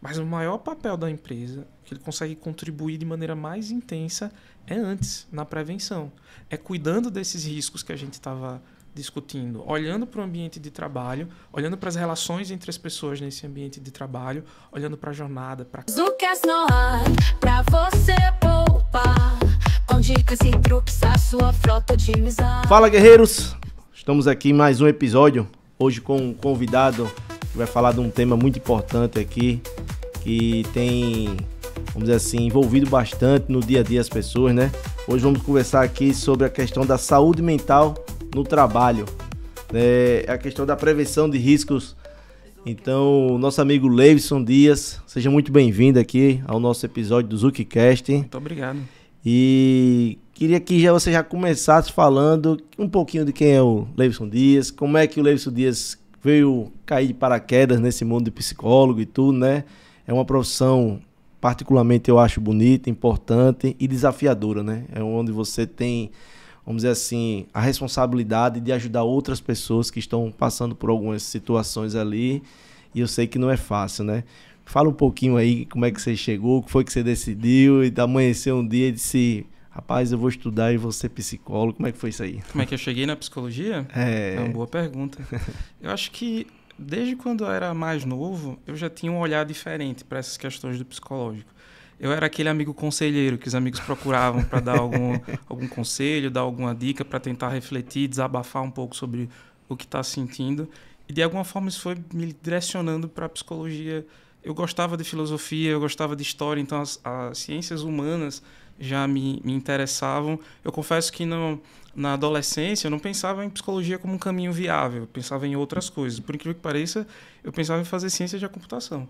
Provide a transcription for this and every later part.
Mas o maior papel da empresa, que ele consegue contribuir de maneira mais intensa, é antes, na prevenção. É cuidando desses riscos que a gente estava discutindo, olhando para o ambiente de trabalho, olhando para as relações entre as pessoas nesse ambiente de trabalho, olhando para a jornada, para Zucas no ar, pra você poupar, com dicas e truques a sua frota otimizar. Fala, guerreiros! Estamos aqui em mais um episódio, hoje com um convidado que vai falar de um tema muito importante aqui, que tem, vamos dizer assim, envolvido bastante no dia a dia as pessoas, né? Hoje vamos conversar aqui sobre a questão da saúde mental no trabalho, a questão da prevenção de riscos. Então, nosso amigo Leivson Dias, seja muito bem-vindo aqui ao nosso episódio do ZucCast. Muito obrigado. E queria que você já começasse falando um pouquinho de quem é o Leivson Dias, como é que o Leivson Dias veio cair de paraquedas nesse mundo de psicólogo e tudo, né? É uma profissão, particularmente, eu acho bonita, importante e desafiadora, né? É onde você tem, vamos dizer assim, a responsabilidade de ajudar outras pessoas que estão passando por algumas situações ali, e eu sei que não é fácil, né? Fala um pouquinho aí como é que você chegou, o que foi que você decidiu e amanheceu um dia e disse, rapaz, eu vou estudar e vou ser psicólogo. Como é que foi isso aí? Como é que eu cheguei na psicologia? É uma boa pergunta. Eu acho que desde quando eu era mais novo, eu já tinha um olhar diferente para essas questões do psicológico. Eu era aquele amigo conselheiro que os amigos procuravam para dar algum conselho, dar alguma dica, para tentar refletir, desabafar um pouco sobre o que está sentindo. E de alguma forma isso foi me direcionando para a psicologia. Eu gostava de filosofia, eu gostava de história, então as ciências humanas já me interessavam. Eu confesso que na adolescência eu não pensava em psicologia como um caminho viável, eu pensava em outras coisas. Por incrível que pareça, eu pensava em fazer ciência da computação.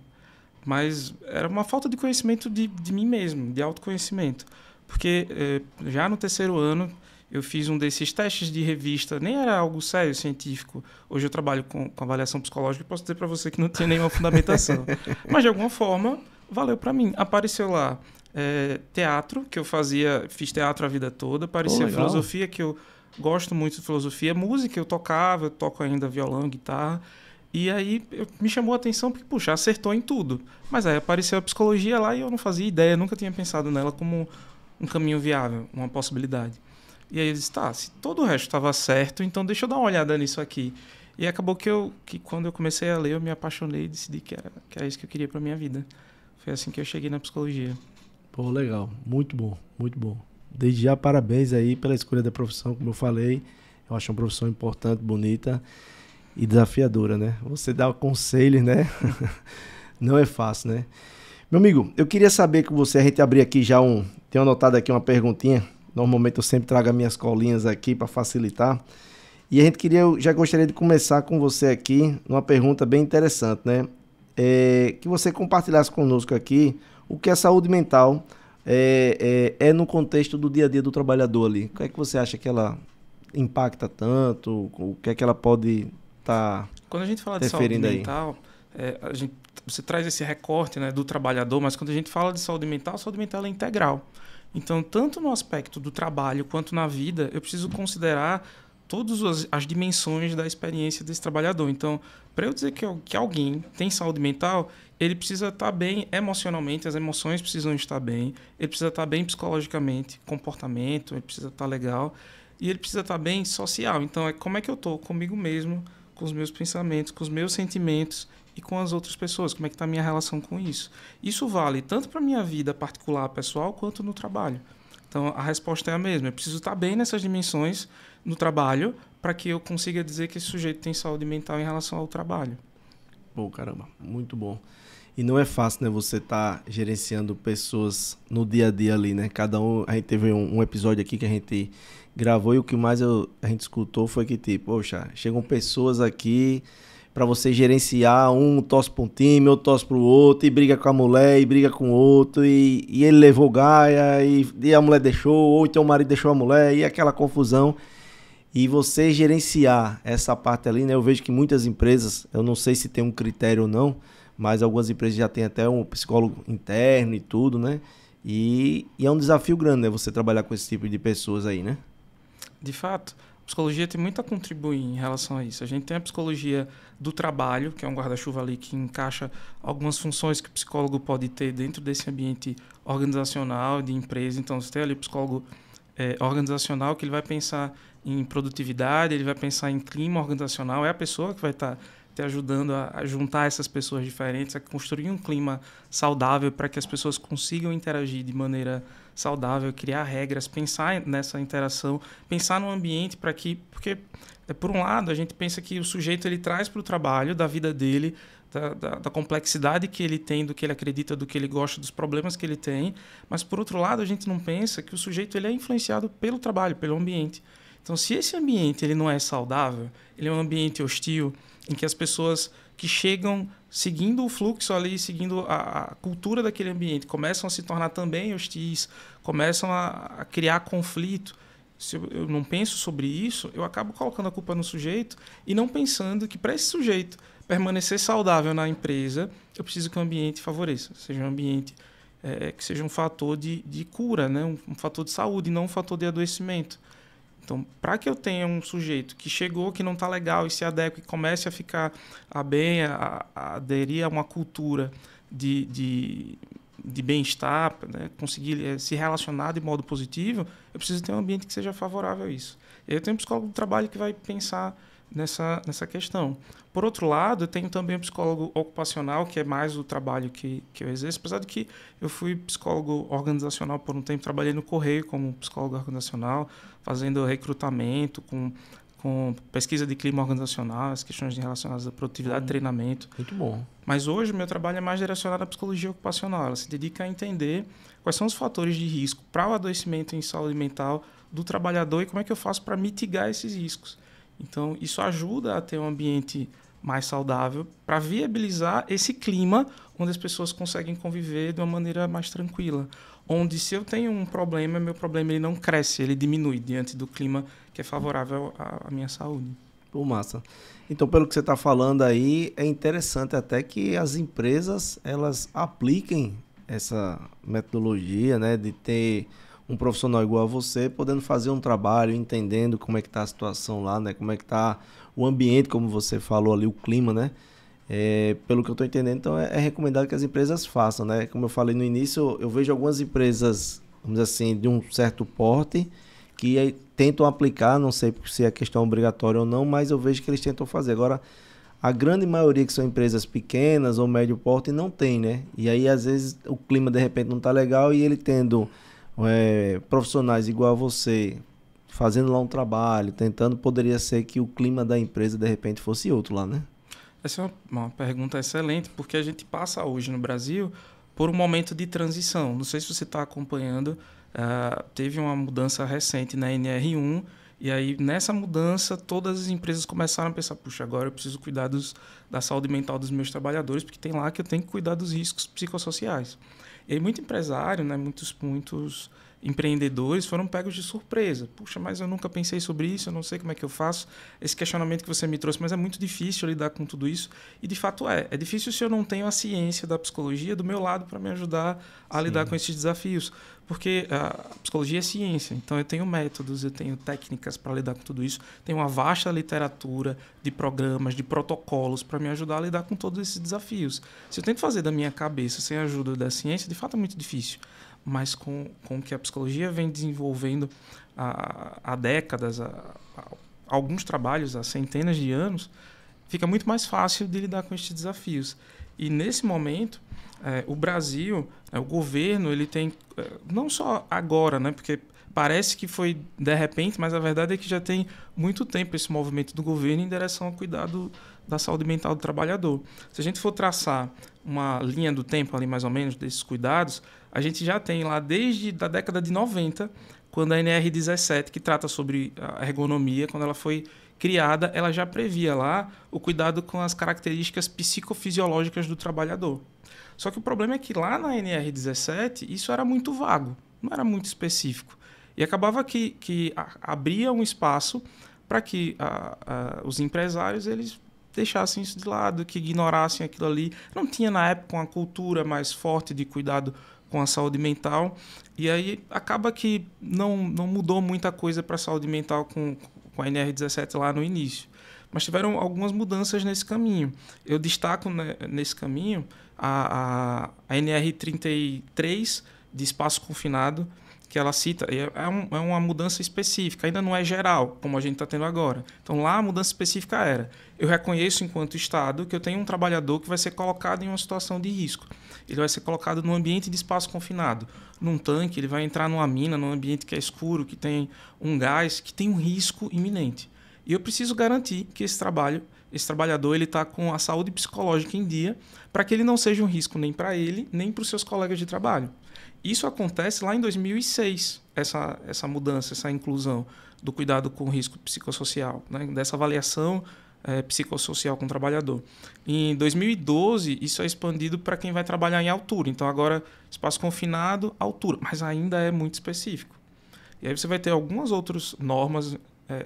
Mas era uma falta de conhecimento de mim mesmo, de autoconhecimento. Porque já no terceiro ano eu fiz um desses testes de revista, nem era algo sério, científico. Hoje eu trabalho com avaliação psicológica e posso dizer para você que não tinha nenhuma fundamentação. Mas de alguma forma valeu para mim. Apareceu lá teatro, que eu fiz teatro a vida toda. Apareceu filosofia, que eu gosto muito de filosofia. Música, eu toco ainda violão, guitarra. E aí me chamou a atenção porque, puxa, acertou em tudo. Mas aí apareceu a psicologia lá e eu não fazia ideia, nunca tinha pensado nela como um caminho viável, uma possibilidade. E aí eu disse, tá, se todo o resto estava certo, então deixa eu dar uma olhada nisso aqui. E acabou que quando eu comecei a ler, eu me apaixonei e decidi que era isso que eu queria para minha vida. Foi assim que eu cheguei na psicologia. Pô, legal. Muito bom, muito bom. Desde já, parabéns aí pela escolha da profissão, como eu falei. Eu acho uma profissão importante, bonita e desafiadora, né? Você dá conselhos, né? Não é fácil, né? Meu amigo, eu queria saber com você, a gente abrir aqui já tenho anotado aqui uma perguntinha. Normalmente eu sempre trago as minhas colinhas aqui para facilitar. E eu já gostaria de começar com você aqui numa pergunta bem interessante, né? Que você compartilhasse conosco aqui o que a saúde mental é no contexto do dia a dia do trabalhador ali. O que é que você acha que ela impacta tanto? O que é que ela pode estar quando a gente fala de saúde mental, você traz esse recorte, né, do trabalhador, mas quando a gente fala de saúde mental é integral. Então, tanto no aspecto do trabalho quanto na vida, eu preciso considerar todas as dimensões da experiência desse trabalhador. Então, para eu dizer que alguém tem saúde mental, ele precisa estar bem emocionalmente, as emoções precisam estar bem, ele precisa estar bem psicologicamente, comportamento, ele precisa estar legal, e ele precisa estar bem social. Então, como é que eu estou comigo mesmo, com os meus pensamentos, com os meus sentimentos e com as outras pessoas, como é que está a minha relação com isso. Isso vale tanto para a minha vida particular, pessoal, quanto no trabalho. Então, a resposta é a mesma. Eu preciso estar bem nessas dimensões no trabalho para que eu consiga dizer que esse sujeito tem saúde mental em relação ao trabalho. Pô, caramba, muito bom. E não é fácil, né, você tá gerenciando pessoas no dia a dia ali, né? Cada um, a gente teve um episódio aqui que a gente gravou e o que mais a gente escutou foi que, tipo, poxa, chegam pessoas aqui para você gerenciar, um torce para um time, outro torce para o outro, e briga com a mulher, e briga com o outro, e ele levou gaia, e a mulher deixou, ou então o marido deixou a mulher, e aquela confusão. E você gerenciar essa parte ali, né? Eu vejo que muitas empresas, eu não sei se tem um critério ou não, mas algumas empresas já têm até um psicólogo interno e tudo, né? E é um desafio grande, né? Você trabalhar com esse tipo de pessoas aí, né? De fato, A psicologia tem muito a contribuir em relação a isso. A gente tem a psicologia do trabalho, que é um guarda-chuva ali que encaixa algumas funções que o psicólogo pode ter dentro desse ambiente organizacional, de empresa. Então, você tem ali o psicólogo organizacional, que ele vai pensar em produtividade, ele vai pensar em clima organizacional, é a pessoa que vai estar te ajudando a juntar essas pessoas diferentes, a construir um clima saudável para que as pessoas consigam interagir de maneira saudável, criar regras, pensar nessa interação, pensar no ambiente para que... Porque, por um lado, a gente pensa que o sujeito ele traz para o trabalho, da vida dele, da complexidade que ele tem, do que ele acredita, do que ele gosta, dos problemas que ele tem, mas, por outro lado, a gente não pensa que o sujeito ele é influenciado pelo trabalho, pelo ambiente. Então, se esse ambiente ele não é saudável, ele é um ambiente hostil, em que as pessoas que chegam seguindo o fluxo ali, seguindo a cultura daquele ambiente, começam a se tornar também hostis, começam a criar conflito. Se eu não penso sobre isso, eu acabo colocando a culpa no sujeito e não pensando que para esse sujeito permanecer saudável na empresa, eu preciso que o ambiente favoreça, seja um ambiente que seja um fator de cura, né? Um fator de saúde, não um fator de adoecimento. Então, para que eu tenha um sujeito que chegou, que não está legal e se adeque e comece a ficar bem, a aderir a uma cultura de bem-estar, né? Conseguir se relacionar de modo positivo, eu preciso ter um ambiente que seja favorável a isso. E aí eu tenho um psicólogo do trabalho que vai pensar nessa questão. Por outro lado, eu tenho também um psicólogo ocupacional, que é mais o trabalho que eu exerço, apesar de que eu fui psicólogo organizacional por um tempo, trabalhei no Correio como psicólogo organizacional, fazendo recrutamento, com pesquisa de clima organizacional, as questões relacionadas à produtividade, treinamento. Muito bom. Mas hoje o meu trabalho é mais direcionado à psicologia ocupacional. Ela se dedica a entender quais são os fatores de risco para o adoecimento em saúde mental do trabalhador e como é que eu faço para mitigar esses riscos. Então, isso ajuda a ter um ambiente mais saudável para viabilizar esse clima onde as pessoas conseguem conviver de uma maneira mais tranquila. Onde, se eu tenho um problema, meu problema ele não cresce, ele diminui diante do clima que é favorável à minha saúde. Pô, massa. Então, pelo que você está falando aí, é interessante até que as empresas elas apliquem essa metodologia, né, de ter um profissional igual a você, podendo fazer um trabalho, entendendo como é que está a situação lá, né? Como é que está o ambiente, como você falou ali, o clima, né? Pelo que eu estou entendendo, então é recomendado que as empresas façam, né? Como eu falei no início, eu vejo algumas empresas, vamos dizer assim, de um certo porte, que tentam aplicar, não sei se é questão obrigatória ou não, mas eu vejo que eles tentam fazer. Agora, a grande maioria que são empresas pequenas ou médio porte não tem, né? E aí, às vezes, o clima de repente não está legal e ele tendo profissionais igual a você, fazendo lá um trabalho, tentando, poderia ser que o clima da empresa de repente fosse outro lá, né? Essa é uma pergunta excelente, porque a gente passa hoje no Brasil por um momento de transição. Não sei se você está acompanhando, teve uma mudança recente na NR1, e aí nessa mudança todas as empresas começaram a pensar, puxa, agora eu preciso cuidar da saúde mental dos meus trabalhadores, porque tem lá que eu tenho que cuidar dos riscos psicossociais. E aí muito empresário, né, muitos empreendedores foram pegos de surpresa. Puxa, mas eu nunca pensei sobre isso, eu não sei como é que eu faço. Esse questionamento que você me trouxe, mas é muito difícil lidar com tudo isso. E, de fato, é difícil se eu não tenho a ciência da psicologia do meu lado para me ajudar a lidar com esses desafios. Porque a psicologia é ciência, então eu tenho métodos, eu tenho técnicas para lidar com tudo isso. Tenho uma vasta literatura de programas, de protocolos para me ajudar a lidar com todos esses desafios. Se eu tento fazer da minha cabeça sem a ajuda da ciência, de fato é muito difícil. Mas com o que a psicologia vem desenvolvendo há décadas, alguns trabalhos, há centenas de anos, fica muito mais fácil de lidar com estes desafios. E, nesse momento, o Brasil, o governo, ele tem, não só agora, né, porque parece que foi de repente, mas a verdade é que já tem muito tempo esse movimento do governo em direção ao cuidado da saúde mental do trabalhador. Se a gente for traçar uma linha do tempo ali mais ou menos desses cuidados, a gente já tem lá desde a década de 90, quando a NR17, que trata sobre a ergonomia, quando ela foi criada, ela já previa lá o cuidado com as características psicofisiológicas do trabalhador. Só que o problema é que lá na NR17 isso era muito vago, não era muito específico. E acabava que abria um espaço para que os empresários eles deixassem isso de lado, que ignorassem aquilo ali. Não tinha, na época, uma cultura mais forte de cuidado com a saúde mental. E aí acaba que não mudou muita coisa para a saúde mental a NR17 lá no início. Mas tiveram algumas mudanças nesse caminho. Eu destaco, né, nesse caminho a NR33 de espaço confinado, que ela cita, é uma mudança específica, ainda não é geral, como a gente está tendo agora. Então, lá a mudança específica era: eu reconheço, enquanto Estado, que eu tenho um trabalhador que vai ser colocado em uma situação de risco. Ele vai ser colocado num ambiente de espaço confinado. Num tanque, ele vai entrar numa mina, num ambiente que é escuro, que tem um gás, que tem um risco iminente. E eu preciso garantir que esse trabalhador está com a saúde psicológica em dia, para que ele não seja um risco nem para ele, nem para os seus colegas de trabalho. Isso acontece lá em 2006, essa mudança, essa inclusão do cuidado com o risco psicossocial, né? Dessa avaliação psicossocial com o trabalhador. Em 2012, isso é expandido para quem vai trabalhar em altura. Então, agora, espaço confinado, altura, mas ainda é muito específico. E aí você vai ter algumas outras normas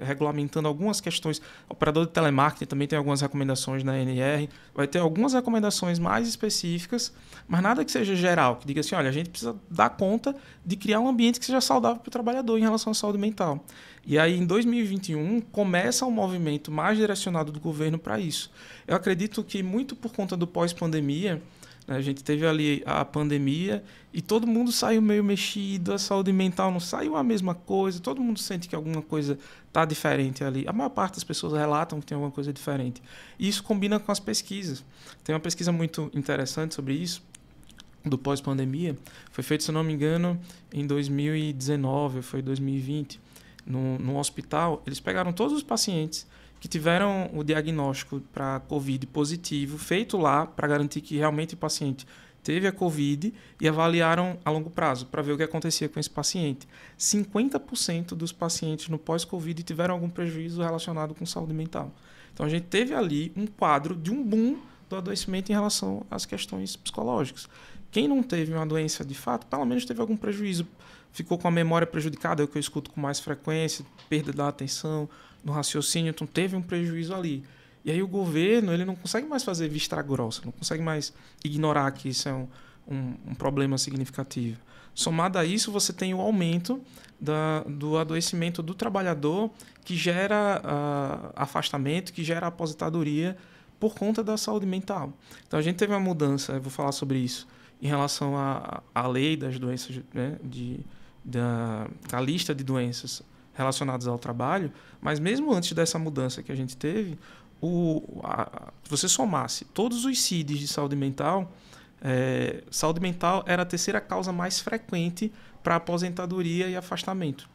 regulamentando algumas questões. O operador de telemarketing também tem algumas recomendações na ANR. Vai ter algumas recomendações mais específicas, mas nada que seja geral, que diga assim: olha, a gente precisa dar conta de criar um ambiente que seja saudável para o trabalhador em relação à saúde mental. E aí, em 2021, começa um movimento mais direcionado do governo para isso. Eu acredito que muito por conta do pós-pandemia, a gente teve ali a pandemia e todo mundo saiu meio mexido, a saúde mental não saiu a mesma coisa, todo mundo sente que alguma coisa está diferente ali. A maior parte das pessoas relatam que tem alguma coisa diferente. E isso combina com as pesquisas. Tem uma pesquisa muito interessante sobre isso, do pós-pandemia. Foi feito, se não me engano, em 2019, foi 2020, no hospital. Eles pegaram todos os pacientes que tiveram o diagnóstico para COVID positivo, feito lá para garantir que realmente o paciente teve a COVID, e avaliaram a longo prazo para ver o que acontecia com esse paciente. 50% dos pacientes no pós-COVID tiveram algum prejuízo relacionado com saúde mental. Então a gente teve ali um quadro de um boom do adoecimento em relação às questões psicológicas. Quem não teve uma doença de fato, pelo menos teve algum prejuízo. Ficou com a memória prejudicada, é o que eu escuto com mais frequência, perda da atenção, no raciocínio, então teve um prejuízo ali. E aí o governo ele não consegue mais fazer vista grossa, não consegue mais ignorar que isso é um problema significativo. Somado a isso, você tem o aumento do adoecimento do trabalhador, que gera afastamento, que gera aposentadoria por conta da saúde mental. Então a gente teve uma mudança, eu vou falar sobre isso, em relação à lei das doenças, né, da lista de doenças relacionadas ao trabalho, mas mesmo antes dessa mudança que a gente teve, se você somasse todos os CIDs de saúde mental era a terceira causa mais frequente para aposentadoria e afastamento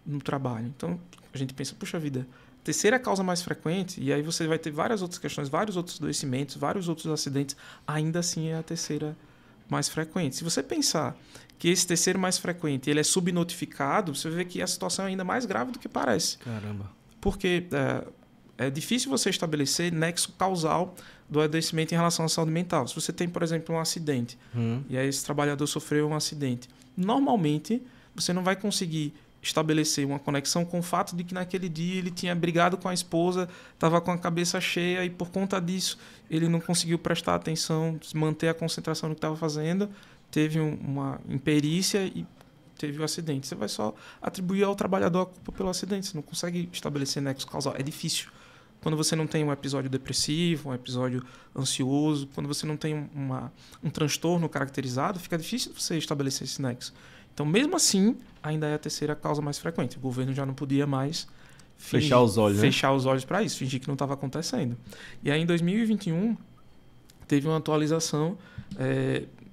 no trabalho. Então, a gente pensa, puxa vida, terceira causa mais frequente, e aí você vai ter várias outras questões, vários outros adoecimentos, vários outros acidentes, ainda assim é a terceira mais frequente. Se você pensar que esse terceiro mais frequente ele é subnotificado, você vê que a situação é ainda mais grave do que parece. Caramba. Porque é difícil você estabelecer nexo causal do adoecimento em relação à saúde mental. Se você tem, por exemplo, um acidente, e aí esse trabalhador sofreu um acidente, normalmente você não vai conseguir estabelecer uma conexão com o fato de que naquele dia ele tinha brigado com a esposa, estava com a cabeça cheia e por conta disso ele não conseguiu prestar atenção, manter a concentração no que estava fazendo, teve uma imperícia e teve o acidente. Você vai só atribuir ao trabalhador a culpa pelo acidente, você não consegue estabelecer nexo causal. É difícil. Quando você não tem um episódio depressivo, um episódio ansioso, quando você não tem um transtorno caracterizado, fica difícil você estabelecer esse nexo. Então, mesmo assim, ainda é a terceira causa mais frequente. O governo já não podia mais fechar os olhos para isso, fingir que não estava acontecendo. E aí, em 2021, teve uma atualização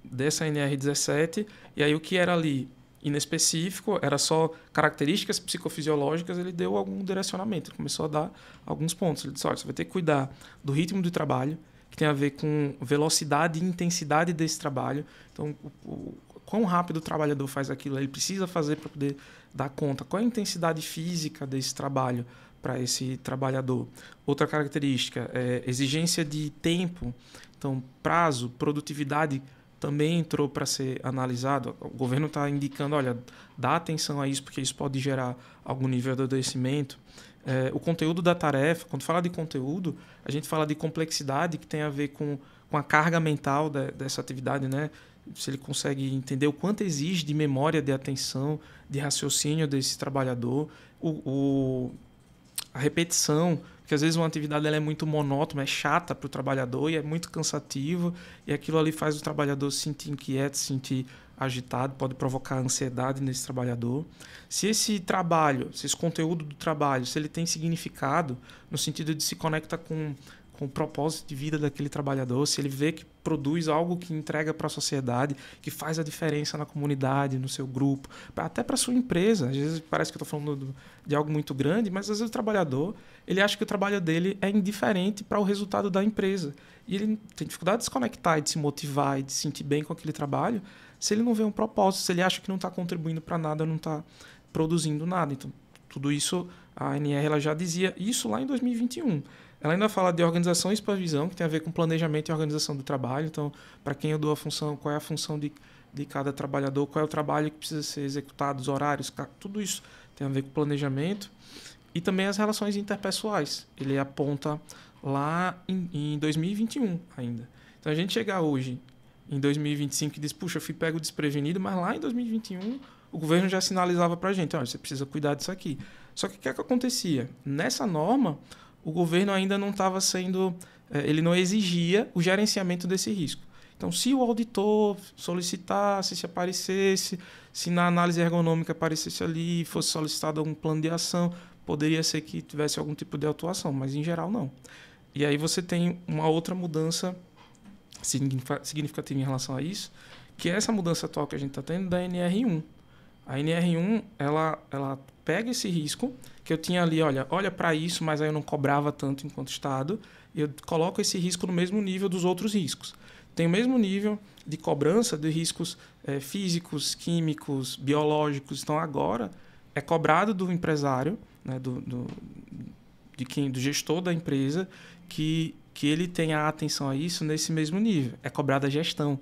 dessa NR17, e aí o que era ali inespecífico, era só características psicofisiológicas, ele deu algum direcionamento, ele começou a dar alguns pontos. Ele disse, olha, você vai ter que cuidar do ritmo do trabalho, que tem a ver com velocidade e intensidade desse trabalho. Então, quão rápido o trabalhador faz aquilo, ele precisa fazer para poder dar conta. Qual é a intensidade física desse trabalho para esse trabalhador? Outra característica é exigência de tempo, então prazo, produtividade também entrou para ser analisado. O governo está indicando, olha, dá atenção a isso, porque isso pode gerar algum nível de adoecimento. O conteúdo da tarefa, quando fala de conteúdo, a gente fala de complexidade, que tem a ver com a carga mental dessa atividade, né? Se ele consegue entender o quanto exige de memória, de atenção, de raciocínio desse trabalhador. a repetição, porque às vezes uma atividade ela é muito monótona, é chata para o trabalhador e é muito cansativo, e aquilo ali faz o trabalhador se sentir inquieto, se sentir agitado, pode provocar ansiedade nesse trabalhador. Se esse trabalho, se esse conteúdo do trabalho, se ele tem significado, no sentido de se conecta com o propósito de vida daquele trabalhador, se ele vê que produz algo que entrega para a sociedade, que faz a diferença na comunidade, no seu grupo, até para a sua empresa. Às vezes parece que eu estou falando de algo muito grande, mas às vezes o trabalhador ele acha que o trabalho dele é indiferente para o resultado da empresa. E ele tem dificuldade de se conectar, de se motivar e de se sentir bem com aquele trabalho, se ele não vê um propósito, se ele acha que não está contribuindo para nada, não está produzindo nada. Então, tudo isso, a ANR ela já dizia isso lá em 2021. Ela ainda fala de organização e supervisão, que tem a ver com planejamento e organização do trabalho. Então, para quem eu dou a função, qual é a função de cada trabalhador, qual é o trabalho que precisa ser executado, os horários, tudo isso tem a ver com planejamento. E também as relações interpessoais. Ele aponta lá em 2021 ainda. Então, a gente chegar hoje em 2025 e diz, puxa, eu fui pego desprevenido, mas lá em 2021 o governo já sinalizava para a gente, olha, você precisa cuidar disso aqui. Só que o que é que acontecia? Nessa norma, o governo ainda não estava sendo, ele não exigia o gerenciamento desse risco. Então, se o auditor solicitasse, se aparecesse, se na análise ergonômica aparecesse ali, fosse solicitado algum plano de ação, poderia ser que tivesse algum tipo de atuação, mas em geral não. E aí você tem uma outra mudança significativa em relação a isso, que é essa mudança atual que a gente está tendo da NR1. A NR1, ela pega esse risco, que eu tinha ali, olha para isso, mas aí eu não cobrava tanto enquanto Estado, e eu coloco esse risco no mesmo nível dos outros riscos. Tem o mesmo nível de cobrança de riscos físicos, químicos, biológicos. Então, agora, é cobrado do empresário, né, do gestor da empresa, que ele tenha atenção a isso nesse mesmo nível. É cobrada a gestão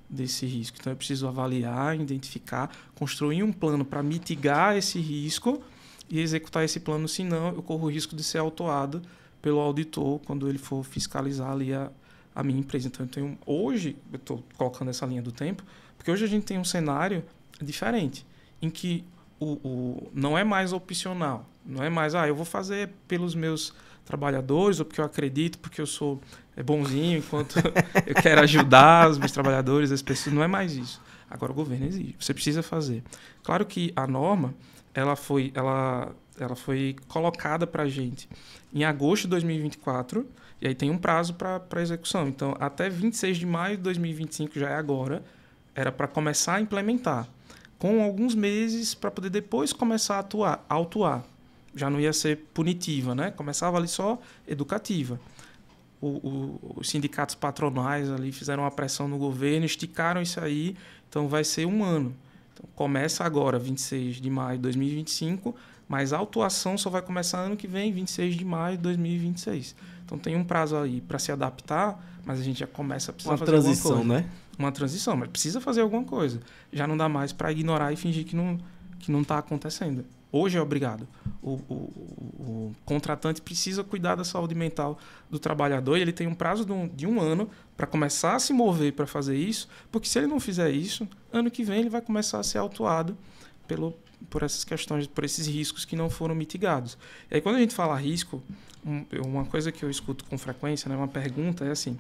desse risco. Então, eu preciso avaliar, identificar, construir um plano para mitigar esse risco e executar esse plano, senão eu corro o risco de ser autuado pelo auditor quando ele for fiscalizar ali a minha empresa. Então, hoje, eu estou colocando essa linha do tempo, porque hoje a gente tem um cenário diferente, em que não é mais opcional, não é mais, eu vou fazer pelos meus trabalhadores, ou porque eu acredito, porque eu sou bonzinho, enquanto eu quero ajudar os meus trabalhadores, as pessoas. Não é mais isso. Agora o governo exige. Você precisa fazer. Claro que a norma ela foi colocada para a gente em agosto de 2024, e aí tem um prazo para execução. Então, até 26 de maio de 2025, já é agora, era para começar a implementar, com alguns meses para poder depois começar a autuar. Já não ia ser punitiva, né? Começava ali só educativa. Os sindicatos patronais ali fizeram uma pressão no governo, esticaram isso aí, então vai ser 1 ano. Então, começa agora, 26 de maio de 2025, mas a autuação só vai começar ano que vem, 26 de maio de 2026. Então tem um prazo aí para se adaptar, mas a gente já começa a precisar fazer alguma coisa. Uma transição, né? Uma transição, mas precisa fazer alguma coisa. Já não dá mais para ignorar e fingir que não está acontecendo. Hoje é obrigado. O contratante precisa cuidar da saúde mental do trabalhador e ele tem um prazo de 1 ano para começar a se mover para fazer isso, porque se ele não fizer isso, ano que vem ele vai começar a ser autuado por essas questões, por esses riscos que não foram mitigados. E aí, quando a gente fala risco, uma coisa que eu escuto com frequência, né, uma pergunta é assim,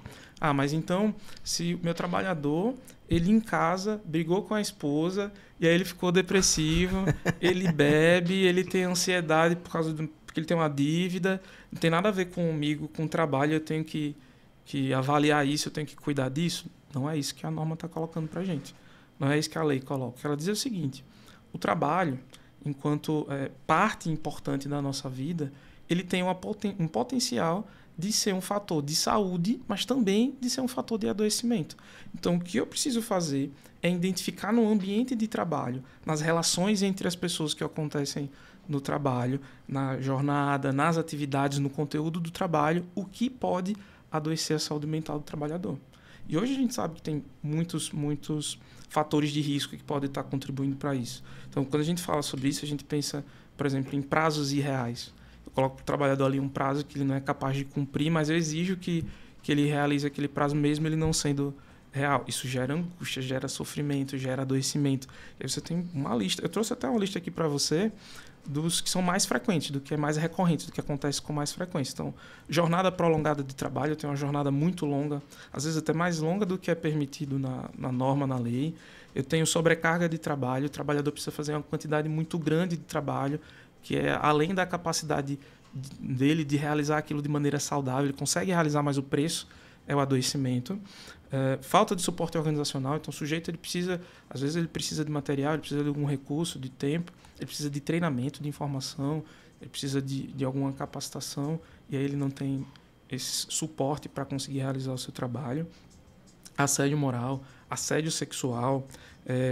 mas então, se o meu trabalhador, ele em casa brigou com a esposa e aí ele ficou depressivo, ele bebe, ele tem ansiedade porque ele tem uma dívida, não tem nada a ver comigo, com o trabalho, eu tenho que avaliar isso, eu tenho que cuidar disso? Não é isso que a norma está colocando para a gente. Não é isso que a lei coloca. Ela diz o seguinte, o trabalho, enquanto parte importante da nossa vida, ele tem um potencial de ser um fator de saúde, mas também de ser um fator de adoecimento. Então, o que eu preciso fazer é identificar no ambiente de trabalho, nas relações entre as pessoas que acontecem no trabalho, na jornada, nas atividades, no conteúdo do trabalho, o que pode adoecer a saúde mental do trabalhador. E hoje a gente sabe que tem muitos fatores de risco que podem estar contribuindo para isso. Então, quando a gente fala sobre isso, a gente pensa, por exemplo, em prazos irreais. Eu coloco para o trabalhador ali um prazo que ele não é capaz de cumprir, mas eu exijo que ele realize aquele prazo mesmo ele não sendo real. Isso gera angústia, gera sofrimento, gera adoecimento. E aí você tem uma lista. Eu trouxe até uma lista aqui para você dos que são mais frequentes, do que é mais recorrente, do que acontece com mais frequência. Então, jornada prolongada de trabalho, eu tenho uma jornada muito longa, às vezes até mais longa do que é permitido na norma, na lei. Eu tenho sobrecarga de trabalho, o trabalhador precisa fazer uma quantidade muito grande de trabalho, que é além da capacidade dele de realizar aquilo de maneira saudável, ele consegue realizar, mas o preço é o adoecimento. Falta de suporte organizacional, então o sujeito às vezes ele precisa de material, ele precisa de algum recurso, de tempo, ele precisa de treinamento, de informação, ele precisa de alguma capacitação, e aí ele não tem esse suporte para conseguir realizar o seu trabalho. Assédio moral, assédio sexual,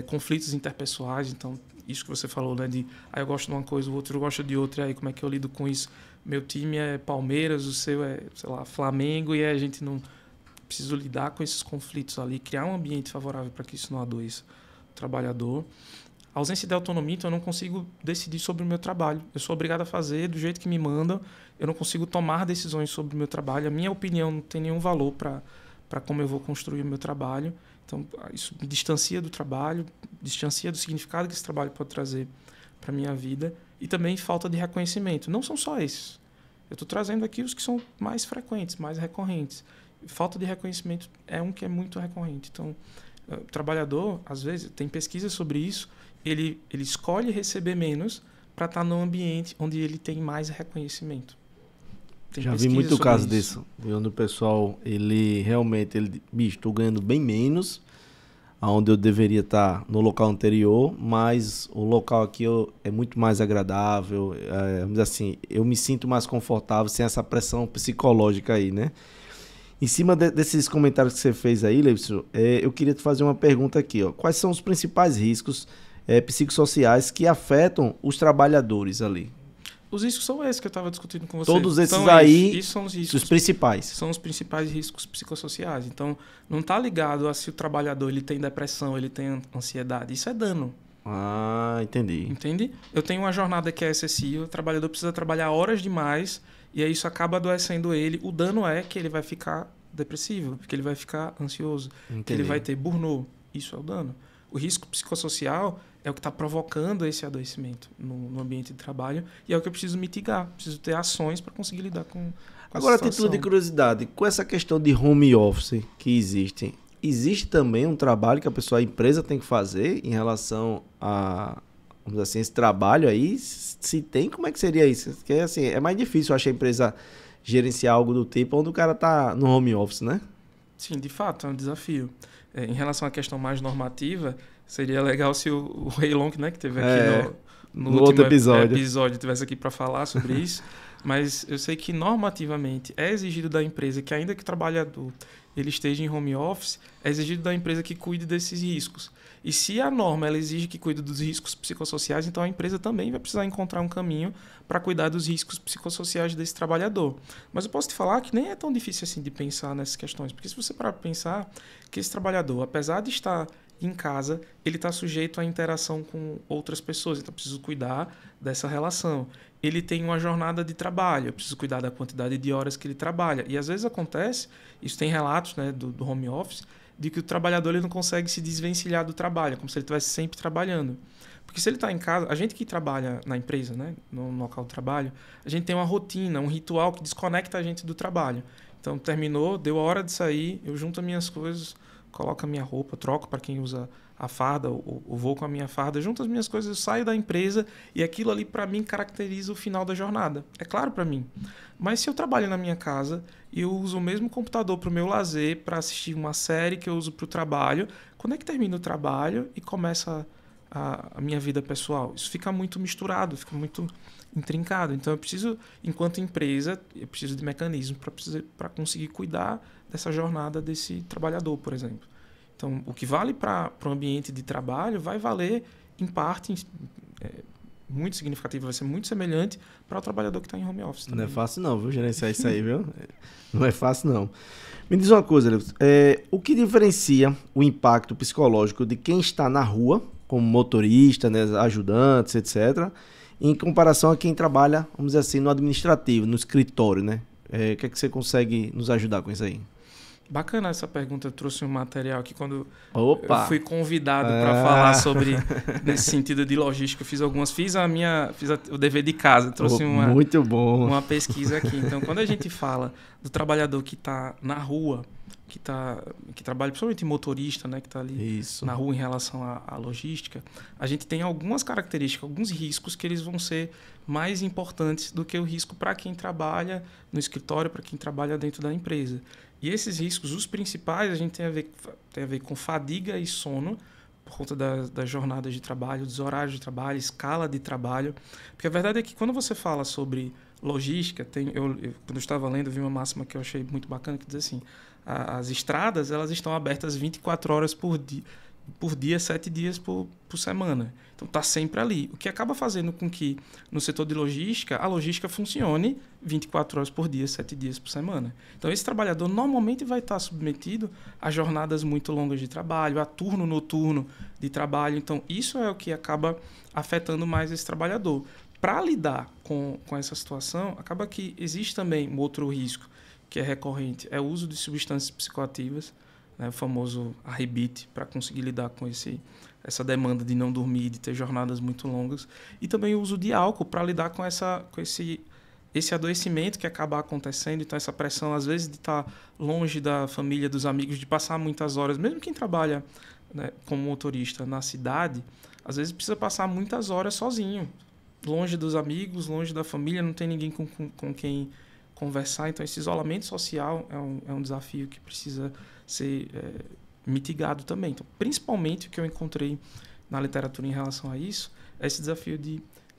conflitos interpessoais, então isso que você falou, né, de eu gosto de uma coisa, o outro gosta de outra, e aí como é que eu lido com isso? Meu time é Palmeiras, o seu é, sei lá, Flamengo, e aí a gente não precisa lidar com esses conflitos ali, criar um ambiente favorável para que isso não adoeça o trabalhador. A ausência de autonomia, então eu não consigo decidir sobre o meu trabalho. Eu sou obrigado a fazer do jeito que me mandam, eu não consigo tomar decisões sobre o meu trabalho, a minha opinião não tem nenhum valor para como eu vou construir o meu trabalho. Então, isso me distancia do trabalho, distancia do significado que esse trabalho pode trazer para a minha vida, e também falta de reconhecimento. Não são só esses. Eu estou trazendo aqui os que são mais frequentes, mais recorrentes. Falta de reconhecimento é um que é muito recorrente. Então, o trabalhador, às vezes, tem pesquisas sobre isso, ele escolhe receber menos para estar num ambiente onde ele tem mais reconhecimento. Já vi muito caso disso, onde o pessoal, estou ganhando bem menos, onde eu deveria estar no local anterior, mas o local aqui é muito mais agradável, vamos dizer assim, eu me sinto mais confortável sem essa pressão psicológica aí, né? Em cima desses comentários que você fez aí, Leibson, eu queria te fazer uma pergunta aqui, ó. Quais são os principais riscos psicossociais que afetam os trabalhadores ali? Os riscos são esses que eu estava discutindo com você. Todos esses aí, isso são os riscos, os principais. São os principais riscos psicossociais. Então, não está ligado a se o trabalhador ele tem depressão, ele tem ansiedade. Isso é dano. Ah, entendi. Entende? Eu tenho uma jornada que é excessiva, o trabalhador precisa trabalhar horas demais, e aí isso acaba adoecendo ele. O dano é que ele vai ficar depressivo, que ele vai ficar ansioso, entendi, que ele vai ter burnout. Isso é o dano. O risco psicossocial é o que está provocando esse adoecimento no ambiente de trabalho, e é o que eu preciso mitigar. Preciso ter ações para conseguir lidar com Agora, a título de curiosidade, com essa questão de home office que existe também um trabalho que a empresa tem que fazer em relação a, vamos dizer assim, esse trabalho aí? Se tem, como é que seria isso? Porque, assim, é mais difícil, eu acho, a empresa gerenciar algo do tipo onde o cara está no home office, né? Sim, de fato, é um desafio. Em relação à questão mais normativa, seria legal se o Rei Long, né, que teve aqui no último outro episódio, estivesse aqui para falar sobre isso. Mas eu sei que normativamente é exigido da empresa que, ainda que o trabalhador ele esteja em home office, é exigido da empresa que cuide desses riscos. E se a norma ela exige que cuide dos riscos psicossociais, então a empresa também vai precisar encontrar um caminho para cuidar dos riscos psicossociais desse trabalhador. Mas eu posso te falar que nem é tão difícil assim de pensar nessas questões, porque se você parar para pensar que esse trabalhador, apesar de estar em casa, ele está sujeito à interação com outras pessoas, então eu preciso cuidar dessa relação. Ele tem uma jornada de trabalho, eu preciso cuidar da quantidade de horas que ele trabalha. E às vezes acontece, isso tem relatos, né, do home office, de que o trabalhador ele não consegue se desvencilhar do trabalho, como se ele estivesse sempre trabalhando. Porque se ele está em casa, a gente que trabalha na empresa, né, no local de trabalho, a gente tem uma rotina, um ritual que desconecta a gente do trabalho. Então, terminou, deu a hora de sair, eu junto as minhas coisas, coloco a minha roupa, troco para quem usa a farda, ou vou com a minha farda, junto as minhas coisas, eu saio da empresa e aquilo ali para mim caracteriza o final da jornada. É claro para mim. Mas se eu trabalho na minha casa e eu uso o mesmo computador para o meu lazer, para assistir uma série que eu uso para o trabalho, quando é que termina o trabalho e começa a minha vida pessoal? Isso fica muito misturado, fica muito intrincado. Então eu preciso, enquanto empresa, eu preciso de mecanismos para conseguir cuidar dessa jornada desse trabalhador, por exemplo. Então, o que vale para o ambiente de trabalho vai valer, em parte, muito significativo, vai ser muito semelhante para o trabalhador que está em home office também. Não é fácil não, viu, gerenciar isso aí, viu? Não é fácil não. Me diz uma coisa, Leibson, o que diferencia o impacto psicológico de quem está na rua, como motorista, né, ajudantes, etc., em comparação a quem trabalha, vamos dizer assim, no administrativo, no escritório, né? O que é que você consegue nos ajudar com isso aí? Bacana essa pergunta. Eu trouxe um material aqui quando Opa! eu fui convidado para falar sobre, nesse sentido de logística. Eu fiz o dever de casa. Trouxe muito bom. Uma pesquisa aqui. Então, quando a gente fala do trabalhador que está na rua, que trabalha principalmente motorista, né, que está ali na rua em relação à logística, a gente tem algumas características, alguns riscos que eles vão ser mais importantes do que o risco para quem trabalha no escritório, para quem trabalha dentro da empresa. E esses riscos, os principais, a gente tem a ver com fadiga e sono, por conta das jornadas de trabalho, dos horários de trabalho, escala de trabalho. Porque a verdade é que quando você fala sobre logística, quando eu estava lendo, eu vi uma máxima que eu achei muito bacana, que diz assim: as estradas, elas estão abertas 24 horas por dia, 7 dias por semana. Então, está sempre ali. O que acaba fazendo com que, no setor de logística, a logística funcione 24 horas por dia, 7 dias por semana. Então, esse trabalhador normalmente vai estar submetido a jornadas muito longas de trabalho, a turno noturno de trabalho. Então, isso é o que acaba afetando mais esse trabalhador. Para lidar com essa situação, acaba que existe também um outro risco, que é recorrente, é o uso de substâncias psicoativas, né, o famoso arrebite, para conseguir lidar com essa demanda de não dormir, de ter jornadas muito longas, e também o uso de álcool para lidar com esse adoecimento que acaba acontecendo. Então, essa pressão, às vezes, de estar longe da família, dos amigos, de passar muitas horas, mesmo quem trabalha, né, como motorista na cidade, às vezes precisa passar muitas horas sozinho, longe dos amigos, longe da família, não tem ninguém com quem conversar. Então, esse isolamento social é um desafio que precisa ser mitigado também. Então, principalmente o que eu encontrei na literatura em relação a isso é esse desafio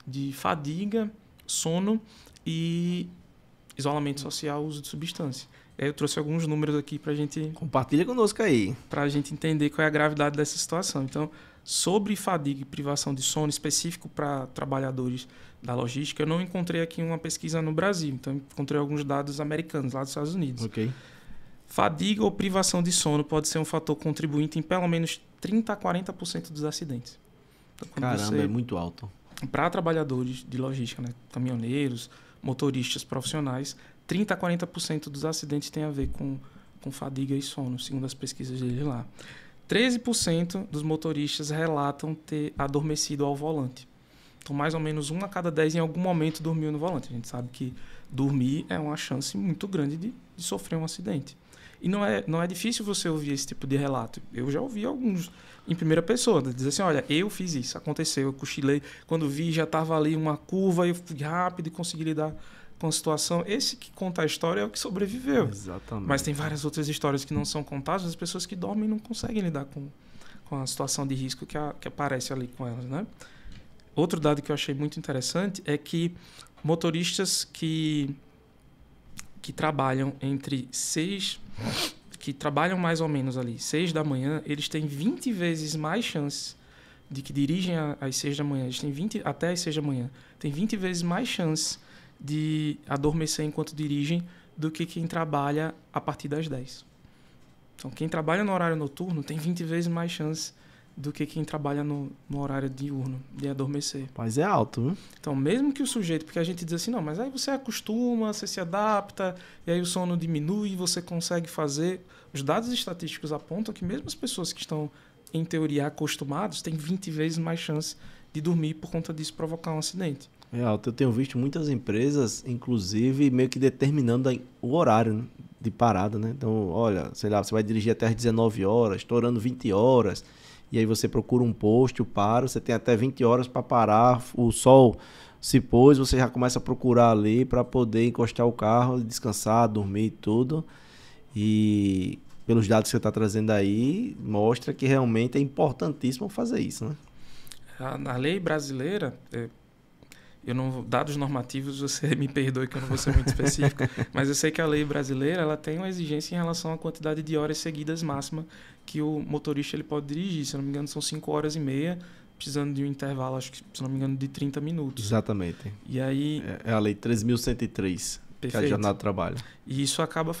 de fadiga, sono e isolamento social, uso de substância. Eu trouxe alguns números aqui para a gente... Compartilha conosco aí. Para a gente entender qual é a gravidade dessa situação. Então, sobre fadiga e privação de sono específico para trabalhadores da logística, eu não encontrei aqui uma pesquisa no Brasil. Então, encontrei alguns dados americanos, lá dos Estados Unidos. Ok. Fadiga ou privação de sono pode ser um fator contribuinte em pelo menos 30% a 40% dos acidentes. Então, caramba, é muito alto. Para trabalhadores de logística, né, caminhoneiros, motoristas profissionais, 30% a 40% dos acidentes tem a ver com fadiga e sono, segundo as pesquisas dele lá. 13% dos motoristas relatam ter adormecido ao volante. Então, mais ou menos 1 a cada 10 em algum momento dormiu no volante. A gente sabe que dormir é uma chance muito grande de sofrer um acidente. E não é difícil você ouvir esse tipo de relato. Eu já ouvi alguns em primeira pessoa, dizer assim: olha, eu fiz isso, aconteceu, eu cochilei, quando vi já estava ali uma curva, eu fui rápido e consegui lidar com a situação. Esse que conta a história é o que sobreviveu. Exatamente. Mas tem várias outras histórias que não são contadas, as pessoas que dormem não conseguem lidar com a situação de risco que aparece ali com elas, né? Outro dado que eu achei muito interessante é que motoristas que trabalham que trabalham mais ou menos ali 6 da manhã, eles têm 20 vezes mais chances de que dirigem às 6 da manhã. Eles têm até às 6 da manhã. Tem 20 vezes mais chances de adormecer enquanto dirigem do que quem trabalha a partir das 10. Então, quem trabalha no horário noturno tem 20 vezes mais chances do que quem trabalha no horário diurno de adormecer. Mas é alto, né? Então, mesmo que o sujeito... Porque a gente diz assim, não, mas aí você acostuma, você se adapta, e aí o sono diminui, você consegue fazer... Os dados estatísticos apontam que mesmo as pessoas que estão, em teoria, acostumados, têm 20 vezes mais chance de dormir por conta disso provocar um acidente. É alto. Eu tenho visto muitas empresas, inclusive, meio que determinando o horário, né, de parada, né? Então, olha, sei lá, você vai dirigir até às 19 horas, estourando 20 horas... E aí você procura um posto, para, você tem até 20 horas para parar, o sol se pôs, você já começa a procurar ali para poder encostar o carro, descansar, dormir e tudo. E pelos dados que você está trazendo aí, mostra que realmente é importantíssimo fazer isso, né? A lei brasileira, dados normativos, você me perdoe que eu não vou ser muito específico, mas eu sei que a lei brasileira ela tem uma exigência em relação à quantidade de horas seguidas máxima que o motorista ele pode dirigir. Se eu não me engano, são 5 horas e meia, precisando de um intervalo, acho que, se não me engano, de 30 minutos. Exatamente. E aí... É a lei 3.103, que é a jornada de trabalho. E isso acaba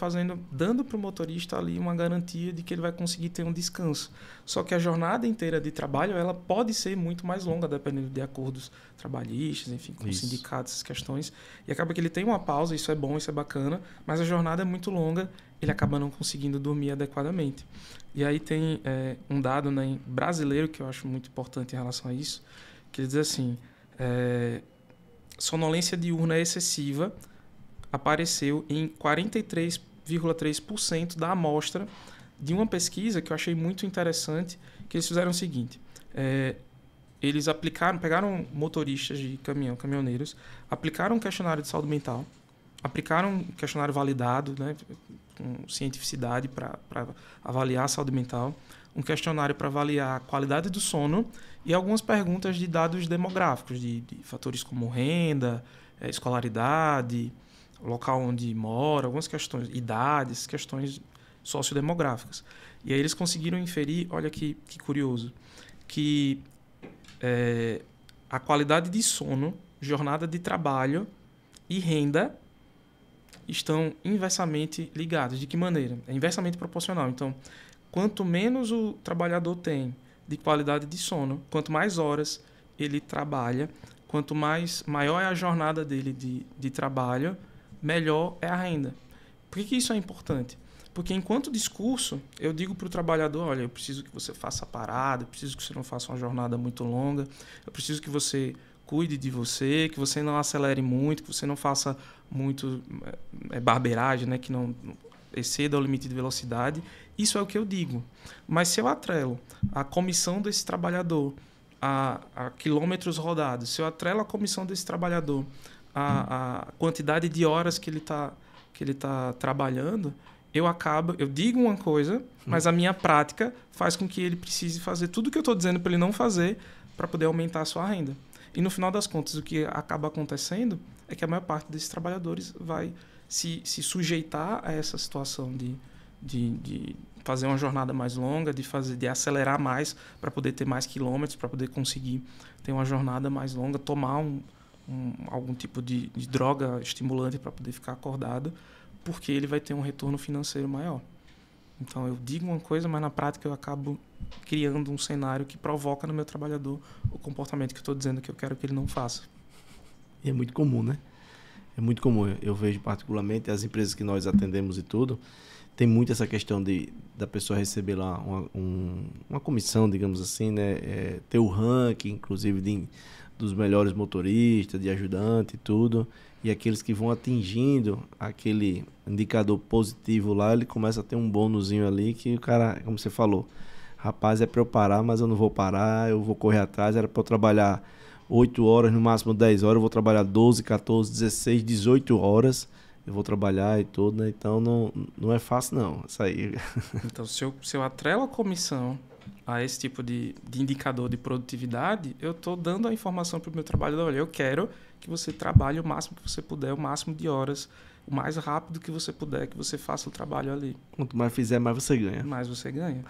dando para o motorista ali uma garantia de que ele vai conseguir ter um descanso. Só que a jornada inteira de trabalho, ela pode ser muito mais longa, dependendo de acordos trabalhistas, enfim, com sindicatos, essas questões. E acaba que ele tem uma pausa, isso é bom, isso é bacana, mas a jornada é muito longa ele acaba não conseguindo dormir adequadamente. E aí tem um dado, né, brasileiro que eu acho muito importante em relação a isso, que ele diz assim, sonolência diurna excessiva apareceu em 43,3% da amostra de uma pesquisa que eu achei muito interessante, que eles fizeram o seguinte, eles pegaram motoristas de caminhão, caminhoneiros, aplicaram um questionário de saúde mental, aplicaram um questionário validado, né, com cientificidade para avaliar a saúde mental, um questionário para avaliar a qualidade do sono e algumas perguntas de dados demográficos, de fatores como renda, escolaridade, local onde mora, algumas questões, idades, questões sociodemográficas. E aí eles conseguiram inferir, olha que curioso, que a qualidade de sono, jornada de trabalho e renda estão inversamente ligados. De que maneira? É inversamente proporcional. Então, quanto menos o trabalhador tem de qualidade de sono, quanto mais horas ele trabalha, quanto maior é a jornada dele de trabalho, melhor é a renda. Por que isso é importante? Porque enquanto discurso, eu digo para o trabalhador, olha, eu preciso que você faça parada, eu preciso que você não faça uma jornada muito longa, eu preciso que você cuide de você, que você não acelere muito, que você não faça muito barbeiragem, né, que não exceda o limite de velocidade. Isso é o que eu digo. Mas se eu atrelo a comissão desse trabalhador a quilômetros rodados, se eu atrelo a comissão desse trabalhador a quantidade de horas que ele tá trabalhando, eu digo uma coisa, mas a minha prática faz com que ele precise fazer tudo o que eu estou dizendo para ele não fazer para poder aumentar a sua renda. E no final das contas, o que acaba acontecendo é que a maior parte desses trabalhadores vai se sujeitar a essa situação de fazer uma jornada mais longa, de acelerar mais para poder ter mais quilômetros, para poder conseguir ter uma jornada mais longa, tomar algum tipo de droga estimulante para poder ficar acordado, porque ele vai ter um retorno financeiro maior. Então, eu digo uma coisa, mas na prática eu acabo criando um cenário que provoca no meu trabalhador o comportamento que eu estou dizendo que eu quero que ele não faça. E é muito comum, né? É muito comum. Eu vejo particularmente as empresas que nós atendemos e tudo, tem muito essa questão da pessoa receber lá uma comissão, digamos assim, né? Ter o ranking, inclusive, dos melhores motoristas, de ajudante e tudo. E aqueles que vão atingindo aquele indicador positivo lá, ele começa a ter um bônusinho ali que o cara, como você falou, rapaz, é para eu parar, mas eu não vou parar, eu vou correr atrás, era para eu trabalhar 8 horas, no máximo 10 horas, eu vou trabalhar 12, 14, 16, 18 horas, eu vou trabalhar e tudo, né? Então não é fácil não, isso aí. Então, se eu atrelo a comissão a esse tipo de indicador de produtividade, eu estou dando a informação para o meu trabalhador, olha, eu quero que você trabalhe o máximo que você puder, o máximo de horas, o mais rápido que você puder, que você faça o trabalho ali. Quanto mais fizer, mais você ganha. Mais você ganha.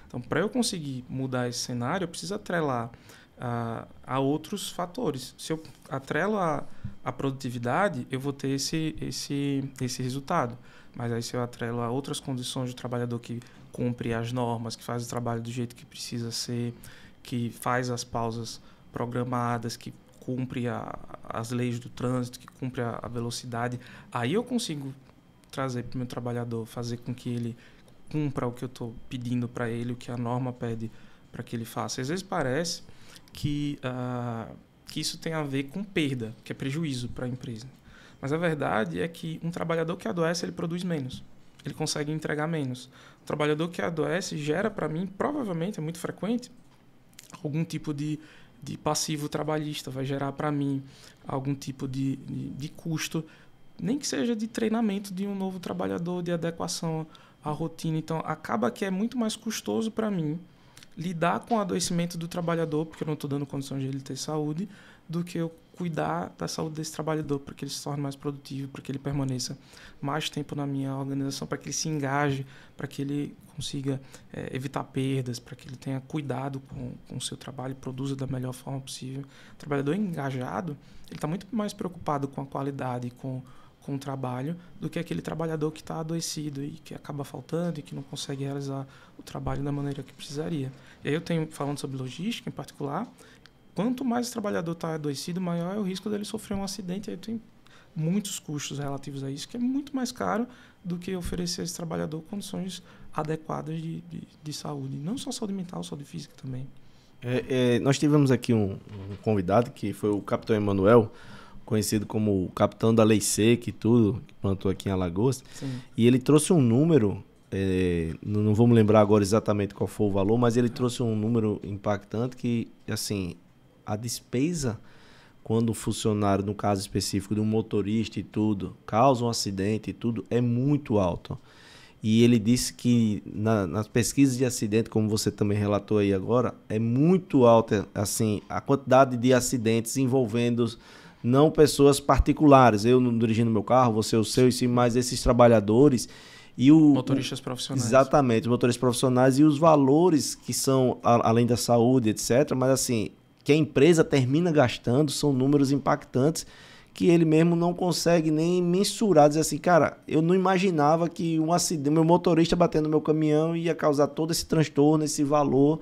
Então, para eu conseguir mudar esse cenário, eu preciso atrelar a outros fatores. Se eu atrelo a produtividade, eu vou ter esse resultado. Mas aí se eu atrelo a outras condições do trabalhador que cumpre as normas, que faz o trabalho do jeito que precisa ser, que faz as pausas programadas, que cumpre as leis do trânsito, que cumpre a velocidade, aí eu consigo trazer para o meu trabalhador, fazer com que ele cumpra o que eu estou pedindo para ele, o que a norma pede para que ele faça. Às vezes parece que isso tem a ver com perda, que é prejuízo para a empresa. Mas a verdade é que um trabalhador que adoece, ele produz menos. Ele consegue entregar menos. O trabalhador que adoece gera para mim, provavelmente, é muito frequente, algum tipo de passivo trabalhista, vai gerar para mim algum tipo de custo, nem que seja de treinamento de um novo trabalhador, de adequação à rotina. Então, acaba que é muito mais custoso para mim lidar com o adoecimento do trabalhador, porque eu não estou dando condições de ele ter saúde, do que eu cuidar da saúde desse trabalhador, para que ele se torne mais produtivo, para que ele permaneça mais tempo na minha organização, para que ele se engaje, para que ele consiga evitar perdas, para que ele tenha cuidado com o seu trabalho e produza da melhor forma possível. O trabalhador engajado, ele está muito mais preocupado com a qualidade e com o trabalho do que aquele trabalhador que está adoecido e que acaba faltando e que não consegue realizar o trabalho da maneira que precisaria. E aí eu tenho, falando sobre logística em particular, quanto mais o trabalhador está adoecido, maior é o risco dele sofrer um acidente. Aí tem muitos custos relativos a isso, que é muito mais caro do que oferecer a esse trabalhador condições adequadas de saúde. Não só saúde mental, saúde física também. Nós tivemos aqui um convidado que foi o Capitão Emanuel, conhecido como o capitão da Lei Seca e tudo, que plantou aqui em Alagoas. Sim. E ele trouxe um número, não vou me lembrar agora exatamente qual foi o valor, mas ele trouxe um número impactante que, assim, a despesa quando um funcionário, no caso específico de um motorista e tudo, causa um acidente e tudo, é muito alto. E ele disse que nas pesquisas de acidente, como você também relatou aí agora, é muito alta, assim, a quantidade de acidentes envolvendo não pessoas particulares. Eu dirigindo meu carro, você o seu, e sim mais esses trabalhadores. E motoristas profissionais. Exatamente, os motoristas profissionais e os valores que são, além da saúde, etc. Mas assim, que a empresa termina gastando são números impactantes que ele mesmo não consegue nem mensurar, dizer assim, cara, eu não imaginava que um acidente, meu motorista batendo no meu caminhão ia causar todo esse transtorno, esse valor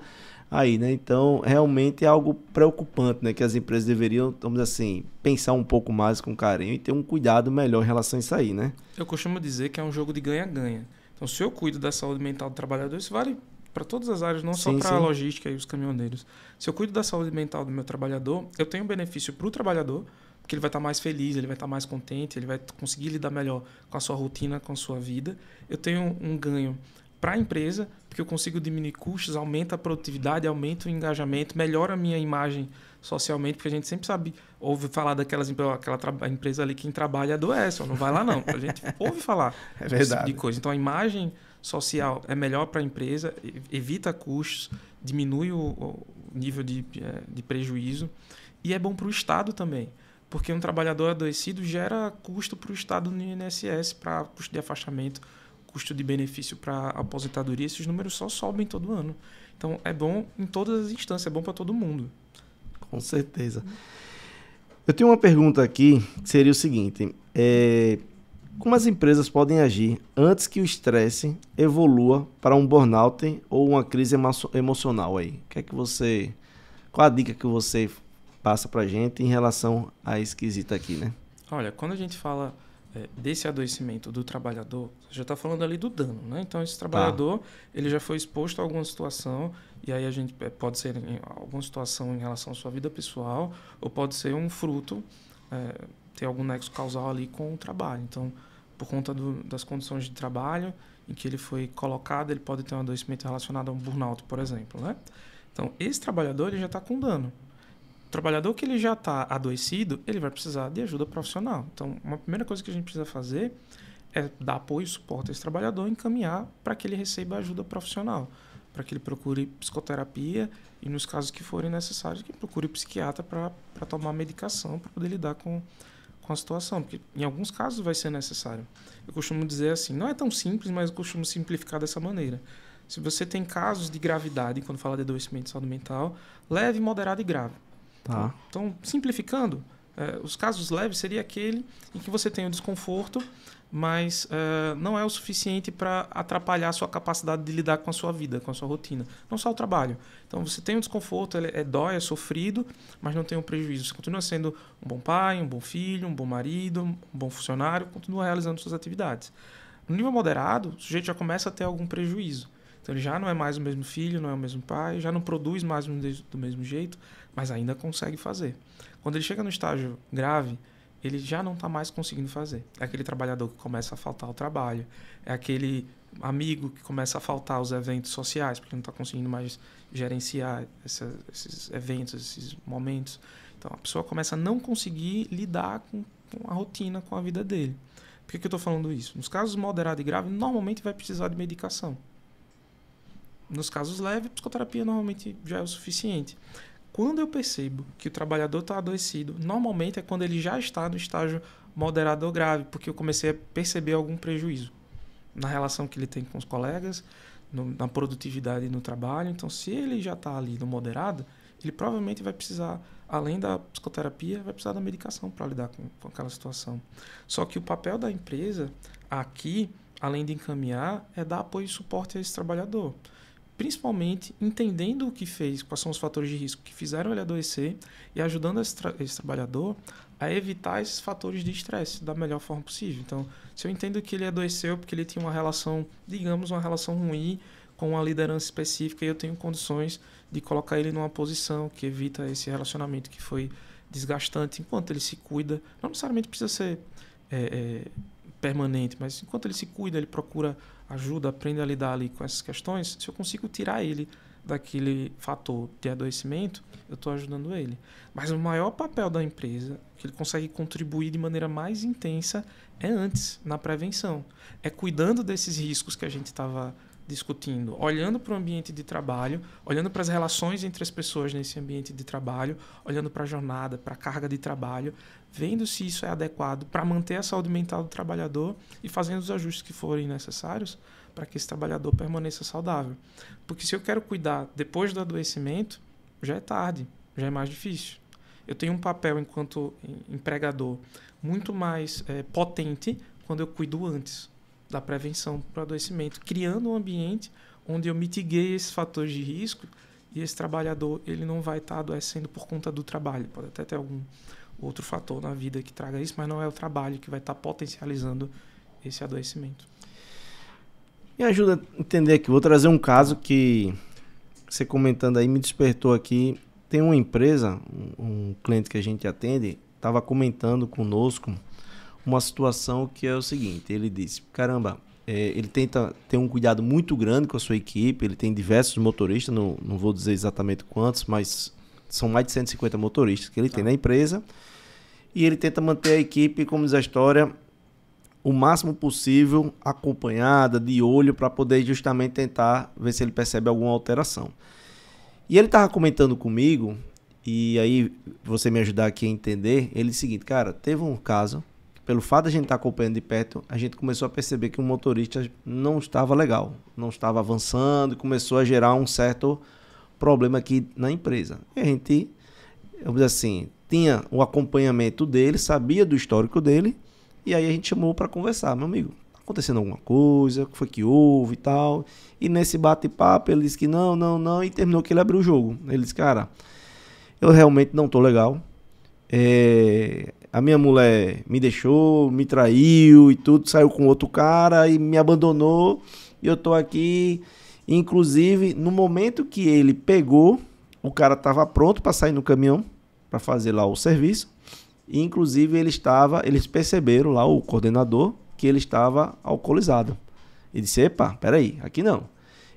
aí, né? Então, realmente é algo preocupante, né? Que as empresas deveriam, vamos dizer assim, pensar um pouco mais com carinho e ter um cuidado melhor em relação a isso aí, né? Eu costumo dizer que é um jogo de ganha-ganha. Então, se eu cuido da saúde mental do trabalhador, isso vale para todas as áreas, não só para a logística e os caminhoneiros. Se eu cuido da saúde mental do meu trabalhador, eu tenho um benefício para o trabalhador, porque ele vai estar mais feliz, ele vai estar mais contente, ele vai conseguir lidar melhor com a sua rotina, com a sua vida. Eu tenho um ganho para a empresa, porque eu consigo diminuir custos, aumenta a produtividade, aumenta o engajamento, melhora a minha imagem socialmente, porque a gente sempre ouve falar daquelas aquela empresa ali, quem trabalha adoece, não vai lá não. A gente ouve falar desse tipo de coisa. Então a imagem social é melhor para a empresa, evita custos, diminui o nível de prejuízo e é bom para o Estado também. Porque um trabalhador adoecido gera custo para o Estado no INSS, para custo de afastamento, custo de benefício para aposentadoria. Esses números só sobem todo ano. Então, é bom em todas as instâncias, é bom para todo mundo. Com certeza. Eu tenho uma pergunta aqui, que seria o seguinte. Como as empresas podem agir antes que o estresse evolua para um burnout ou uma crise emocional aí? Qual a dica que você passa pra gente em relação a esse quesito aqui, né? Olha, quando a gente fala desse adoecimento do trabalhador, você já está falando ali do dano, né? Então, esse trabalhador, ele já foi exposto a alguma situação, e aí a gente pode ser em alguma situação em relação à sua vida pessoal, ou pode ser um fruto, ter algum nexo causal ali com o trabalho. Então, por conta das condições de trabalho em que ele foi colocado, ele pode ter um adoecimento relacionado a um burnout, por exemplo, né? Então, esse trabalhador, ele já está com dano. O trabalhador que ele já está adoecido, ele vai precisar de ajuda profissional. Então, uma primeira coisa que a gente precisa fazer é dar apoio e suporte a esse trabalhador, encaminhar para que ele receba ajuda profissional, para que ele procure psicoterapia e, nos casos que forem necessários, que procure psiquiatra para tomar medicação, para poder lidar com a situação, porque em alguns casos vai ser necessário. Eu costumo dizer assim, não é tão simples, mas eu costumo simplificar dessa maneira. Se você tem casos de gravidade, quando fala de adoecimento de saúde mental, leve, moderado e grave. Tá. Então, simplificando, os casos leves seria aquele em que você tem um desconforto, mas não é o suficiente para atrapalhar a sua capacidade de lidar com a sua vida, com a sua rotina. Não só o trabalho. Então, você tem um desconforto, dói, é sofrido, mas não tem um prejuízo. Você continua sendo um bom pai, um bom filho, um bom marido, um bom funcionário, continua realizando suas atividades. No nível moderado, o sujeito já começa a ter algum prejuízo. Então, ele já não é mais o mesmo filho, não é o mesmo pai, já não produz mais do mesmo jeito, mas ainda consegue fazer. Quando ele chega no estágio grave, ele já não está mais conseguindo fazer. É aquele trabalhador que começa a faltar ao trabalho, é aquele amigo que começa a faltar aos eventos sociais, porque não está conseguindo mais gerenciar esses eventos, esses momentos. Então, a pessoa começa a não conseguir lidar com a rotina, com a vida dele. Por que eu estou falando isso? Nos casos moderado e grave, normalmente vai precisar de medicação. Nos casos leves, psicoterapia normalmente já é o suficiente. Quando eu percebo que o trabalhador está adoecido, normalmente é quando ele já está no estágio moderado ou grave, porque eu comecei a perceber algum prejuízo na relação que ele tem com os colegas, na produtividade no trabalho. Então, se ele já está ali no moderado, ele provavelmente vai precisar, além da psicoterapia, vai precisar da medicação para lidar com aquela situação. Só que o papel da empresa aqui, além de encaminhar, é dar apoio e suporte a esse trabalhador. principalmente entendendo o que fez, quais são os fatores de risco que fizeram ele adoecer e ajudando esse trabalhador a evitar esses fatores de estresse da melhor forma possível. Então, se eu entendo que ele adoeceu porque ele tinha uma relação, digamos, uma relação ruim com uma liderança específica, e eu tenho condições de colocar ele numa posição que evita esse relacionamento que foi desgastante, enquanto ele se cuida, não necessariamente precisa ser permanente, mas enquanto ele se cuida, ele procura ajuda, aprende a lidar ali com essas questões, se eu consigo tirar ele daquele fator de adoecimento, eu estou ajudando ele. Mas o maior papel da empresa, que ele consegue contribuir de maneira mais intensa, é antes, na prevenção. É cuidando desses riscos que a gente estava discutindo, olhando para o ambiente de trabalho, olhando para as relações entre as pessoas nesse ambiente de trabalho, olhando para a jornada, para a carga de trabalho, vendo se isso é adequado para manter a saúde mental do trabalhador e fazendo os ajustes que forem necessários para que esse trabalhador permaneça saudável. Porque se eu quero cuidar depois do adoecimento, já é tarde, já é mais difícil. Eu tenho um papel enquanto empregador muito mais potente quando eu cuido antes da prevenção para o adoecimento, criando um ambiente onde eu mitiguei esses fatores de risco e esse trabalhador ele não vai estar adoecendo por conta do trabalho. Pode até ter algum outro fator na vida que traga isso, mas não é o trabalho que vai estar potencializando esse adoecimento. Me ajuda a entender aqui. Vou trazer um caso que você comentando aí me despertou aqui. Tem uma empresa, um cliente que a gente atende, estava comentando conosco uma situação que é o seguinte. Ele disse, caramba, ele tenta ter um cuidado muito grande com a sua equipe, ele tem diversos motoristas, não vou dizer exatamente quantos, mas são mais de 150 motoristas que ele tem na empresa, e ele tenta manter a equipe, como diz a história, o máximo possível acompanhada, de olho, para poder justamente tentar ver se ele percebe alguma alteração. E ele estava comentando comigo, e aí você me ajudar aqui a entender, ele disse o seguinte, cara, teve um caso, pelo fato de a gente estar acompanhando de perto, a gente começou a perceber que o motorista não estava legal, não estava avançando, e começou a gerar um certo problema aqui na empresa. E a gente, vamos dizer assim, tinha o acompanhamento dele, sabia do histórico dele, e aí a gente chamou para conversar. Meu amigo, tá acontecendo alguma coisa? O que foi que houve e tal? E nesse bate-papo ele disse que não, e terminou que ele abriu o jogo. Ele disse, cara, eu realmente não tô legal. A minha mulher me deixou, me traiu e tudo, saiu com outro cara e me abandonou. E eu tô aqui. Inclusive, no momento que ele pegou, o cara tava pronto para sair no caminhão, para fazer lá o serviço. E, inclusive, eles perceberam lá, o coordenador, que ele estava alcoolizado. Ele disse, epa, peraí, aqui não.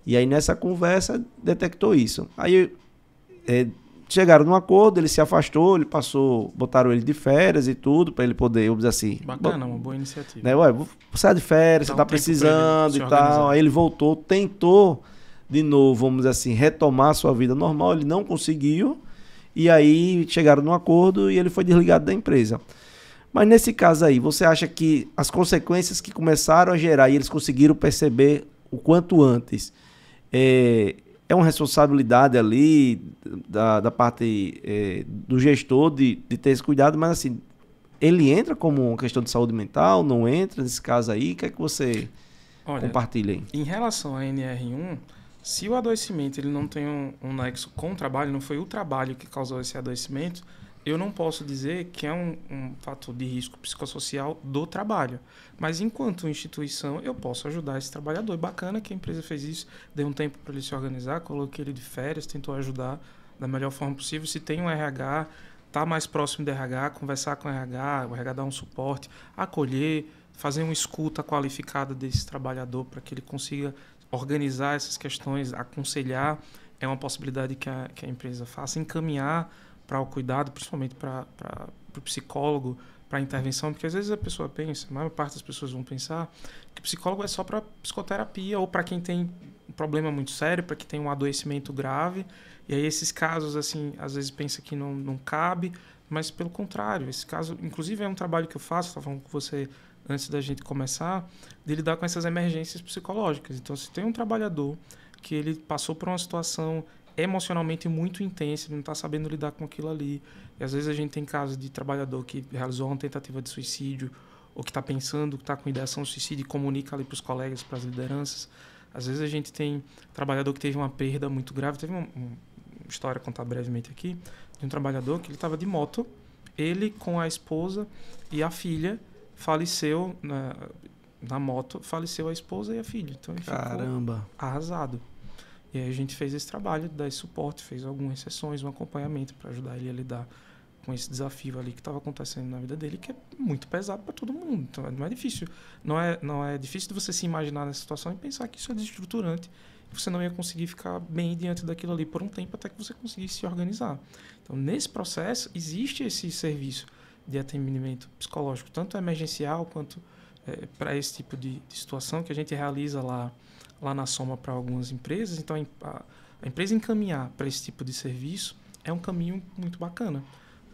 E aí, nessa conversa, detectou isso. Aí, chegaram num acordo, ele se afastou, botaram ele de férias e tudo, para ele poder, vamos dizer assim... Bacana, uma boa iniciativa. Né, vou sair de férias, você tá precisando e tal. Aí ele voltou, tentou de novo, vamos dizer assim, retomar a sua vida normal, ele não conseguiu. E aí chegaram num acordo e ele foi desligado da empresa. Mas nesse caso aí, você acha que as consequências que começaram a gerar e eles conseguiram perceber o quanto antes, é uma responsabilidade ali da parte do gestor de ter esse cuidado, mas assim, ele entra como uma questão de saúde mental, não entra nesse caso aí? O que é que você compartilha aí? Em relação à NR1, se o adoecimento ele não tem um nexo com o trabalho, não foi o trabalho que causou esse adoecimento, eu não posso dizer que é um fator de risco psicossocial do trabalho. Mas, enquanto instituição, eu posso ajudar esse trabalhador. Bacana que a empresa fez isso, deu um tempo para ele se organizar, coloquei ele de férias, tentou ajudar da melhor forma possível. Se tem um RH, tá mais próximo do RH, conversar com o RH dar um suporte, acolher, fazer uma escuta qualificada desse trabalhador para que ele consiga organizar essas questões, aconselhar, é uma possibilidade que a empresa faça, encaminhar para o cuidado, principalmente para o psicólogo, para a intervenção, porque às vezes a pessoa pensa, a maior parte das pessoas vão pensar que o psicólogo é só para psicoterapia ou para quem tem um problema muito sério, para quem tem um adoecimento grave, e aí esses casos, assim, às vezes pensa que não cabe, mas pelo contrário, esse caso, inclusive é um trabalho que eu faço, estava falando com você antes da gente começar, de lidar com essas emergências psicológicas. Então, se tem um trabalhador que ele passou por uma situação emocionalmente muito intensa, ele não está sabendo lidar com aquilo ali, e às vezes a gente tem casos de trabalhador que realizou uma tentativa de suicídio, ou que está pensando, que está com ideação de suicídio e comunica ali para os colegas, para as lideranças, Às vezes a gente tem trabalhador que teve uma perda muito grave. Teve uma história, contar brevemente aqui, de um trabalhador que ele estava de moto, ele com a esposa e a filha faleceu na moto, faleceu a esposa e a filha. Então ele ficou arrasado. E aí a gente fez esse trabalho, dar esse suporte, fez algumas sessões, um acompanhamento para ajudar ele a lidar com esse desafio ali que estava acontecendo na vida dele, que é muito pesado para todo mundo. Então não é difícil. Não é difícil de você se imaginar nessa situação e pensar que isso é desestruturante. Você não ia conseguir ficar bem diante daquilo ali por um tempo até que você conseguisse se organizar. Então, nesse processo, existe esse serviço de atendimento psicológico, tanto emergencial quanto para esse tipo de situação que a gente realiza lá na Soma para algumas empresas. Então, a empresa encaminhar para esse tipo de serviço é um caminho muito bacana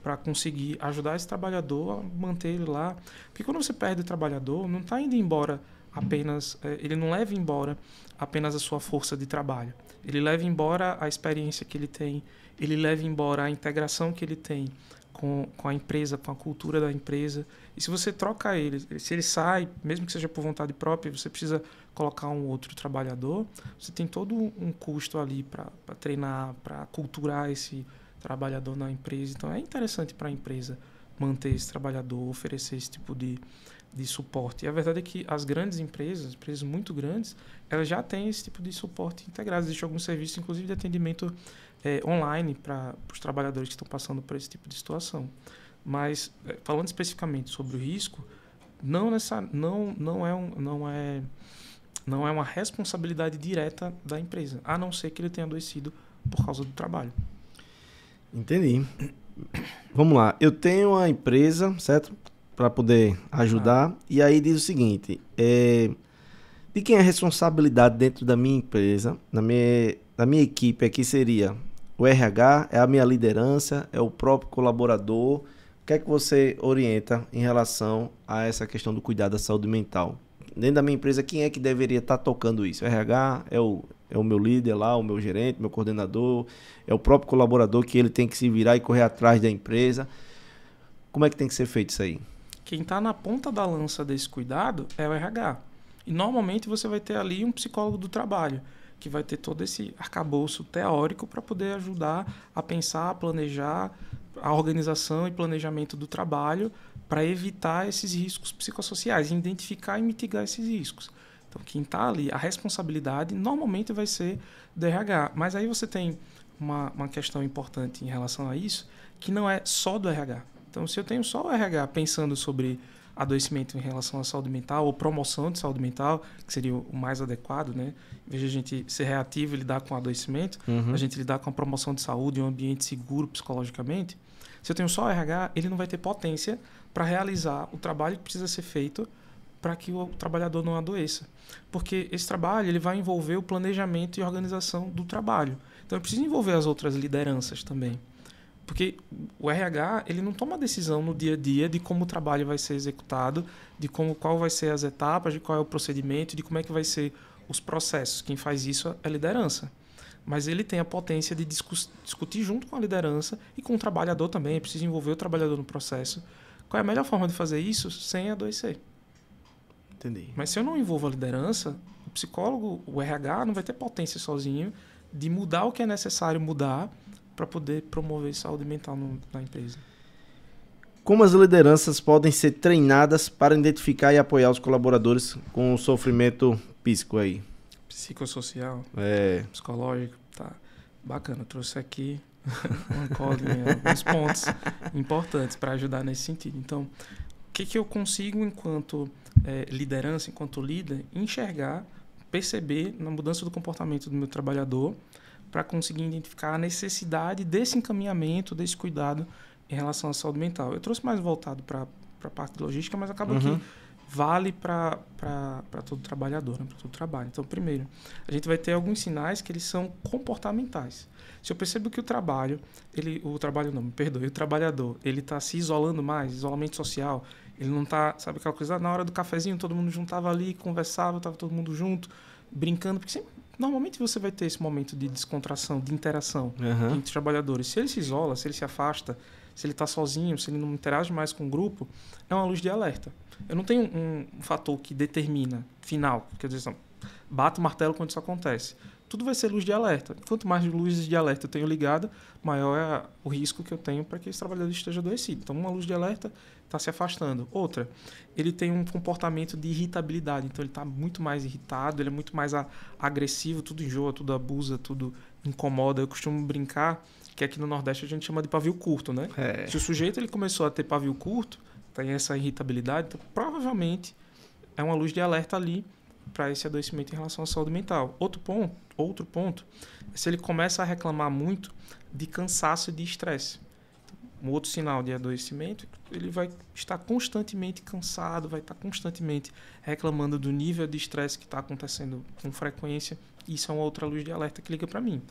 para conseguir ajudar esse trabalhador a manter ele lá. Porque quando você perde o trabalhador, não está indo embora apenas, ele não leva embora apenas a sua força de trabalho. Ele leva embora a experiência que ele tem, ele leva embora a integração que ele tem com a empresa, com a cultura da empresa. E se você troca ele, se ele sai, mesmo que seja por vontade própria, você precisa colocar um outro trabalhador, você tem todo um custo ali para treinar, para culturar esse trabalhador na empresa. Então é interessante para a empresa manter esse trabalhador, oferecer esse tipo de suporte. E a verdade é que as grandes empresas muito grandes, elas já têm esse tipo de suporte integrado. Existe algum serviço, inclusive, de atendimento online para os trabalhadores que estão passando por esse tipo de situação. Mas, falando especificamente sobre o risco, não é uma responsabilidade direta da empresa, a não ser que ele tenha adoecido por causa do trabalho. Entendi. Vamos lá. Eu tenho uma empresa, certo? Para poder ajudar. E aí diz o seguinte, de quem é a responsabilidade dentro da minha empresa, da minha equipe aqui seria o RH, é a minha liderança, é o próprio colaborador. O que é que você orienta em relação a essa questão do cuidado da saúde mental? Dentro da minha empresa, quem é que deveria estar tocando isso? O RH, é o meu líder lá, o meu gerente, meu coordenador, é o próprio colaborador que ele tem que se virar e correr atrás da empresa. Como é que tem que ser feito isso aí? Quem está na ponta da lança desse cuidado é o RH. E normalmente você vai ter ali um psicólogo do trabalho, que vai ter todo esse arcabouço teórico para poder ajudar a pensar, a planejar a organização e planejamento do trabalho para evitar esses riscos psicossociais, identificar e mitigar esses riscos. Então, quem está ali, a responsabilidade normalmente vai ser do RH. Mas aí você tem uma questão importante em relação a isso, que não é só do RH. Então, se eu tenho só o RH pensando sobre adoecimento em relação à saúde mental ou promoção de saúde mental, que seria o mais adequado, né? Em vez de a gente ser reativo e lidar com o adoecimento, a gente lidar com a promoção de saúde em um ambiente seguro psicologicamente. Se eu tenho só o RH, ele não vai ter potência para realizar o trabalho que precisa ser feito para que o trabalhador não adoeça. Porque esse trabalho ele vai envolver o planejamento e organização do trabalho. Então, eu preciso envolver as outras lideranças também. Porque o RH ele não toma decisão no dia a dia de como o trabalho vai ser executado, de qual vai ser as etapas, de qual é o procedimento, de como é que vai ser os processos. Quem faz isso é a liderança. Mas ele tem a potência de discutir junto com a liderança e com o trabalhador também. Precisa envolver o trabalhador no processo. Qual é a melhor forma de fazer isso sem adoecer? Entendi. Mas se eu não envolvo a liderança, o psicólogo, o RH, não vai ter potência sozinho de mudar o que é necessário mudar para poder promover saúde mental na empresa. Como as lideranças podem ser treinadas para identificar e apoiar os colaboradores com o sofrimento psíquico aí? Psicossocial, psicológico, tá bacana. Eu trouxe aqui uma colinha, alguns pontos importantes para ajudar nesse sentido. Então, o que eu consigo enquanto liderança, enquanto líder, enxergar, perceber na mudança do comportamento do meu trabalhador para conseguir identificar a necessidade desse encaminhamento, desse cuidado em relação à saúde mental. Eu trouxe mais voltado para a parte de logística, mas acaba que vale para todo trabalhador, né? Para todo trabalho. Então, primeiro, a gente vai ter alguns sinais que eles são comportamentais. Se eu percebo que o trabalhador, ele está se isolando mais, isolamento social, ele não está, sabe aquela coisa, na hora do cafezinho todo mundo juntava ali, conversava, estava todo mundo junto, brincando, porque sempre, normalmente você vai ter esse momento de descontração, de interação entre trabalhadores. Se ele se isola, se ele se afasta, se ele está sozinho, se ele não interage mais com o grupo, é uma luz de alerta. Eu não tenho um fator que determina, final, quer dizer, bato o martelo quando isso acontece. Tudo vai ser luz de alerta. Quanto mais luzes de alerta eu tenho ligada, maior é o risco que eu tenho para que esse trabalhador esteja adoecido. Então, uma luz de alerta está se afastando. Outra, ele tem um comportamento de irritabilidade. Então, ele está muito mais irritado, ele é muito mais agressivo, tudo enjoa, tudo abusa, tudo incomoda. Eu costumo brincar que aqui no Nordeste a gente chama de pavio curto, né? Se o sujeito ele começou a ter pavio curto, tem essa irritabilidade, então, provavelmente é uma luz de alerta ali para esse adoecimento em relação à saúde mental. Outro ponto é se ele começa a reclamar muito de cansaço e de estresse. Um outro sinal de adoecimento, ele vai estar constantemente cansado, vai estar constantemente reclamando do nível de estresse que está acontecendo com frequência. Isso é uma outra luz de alerta que liga para mim.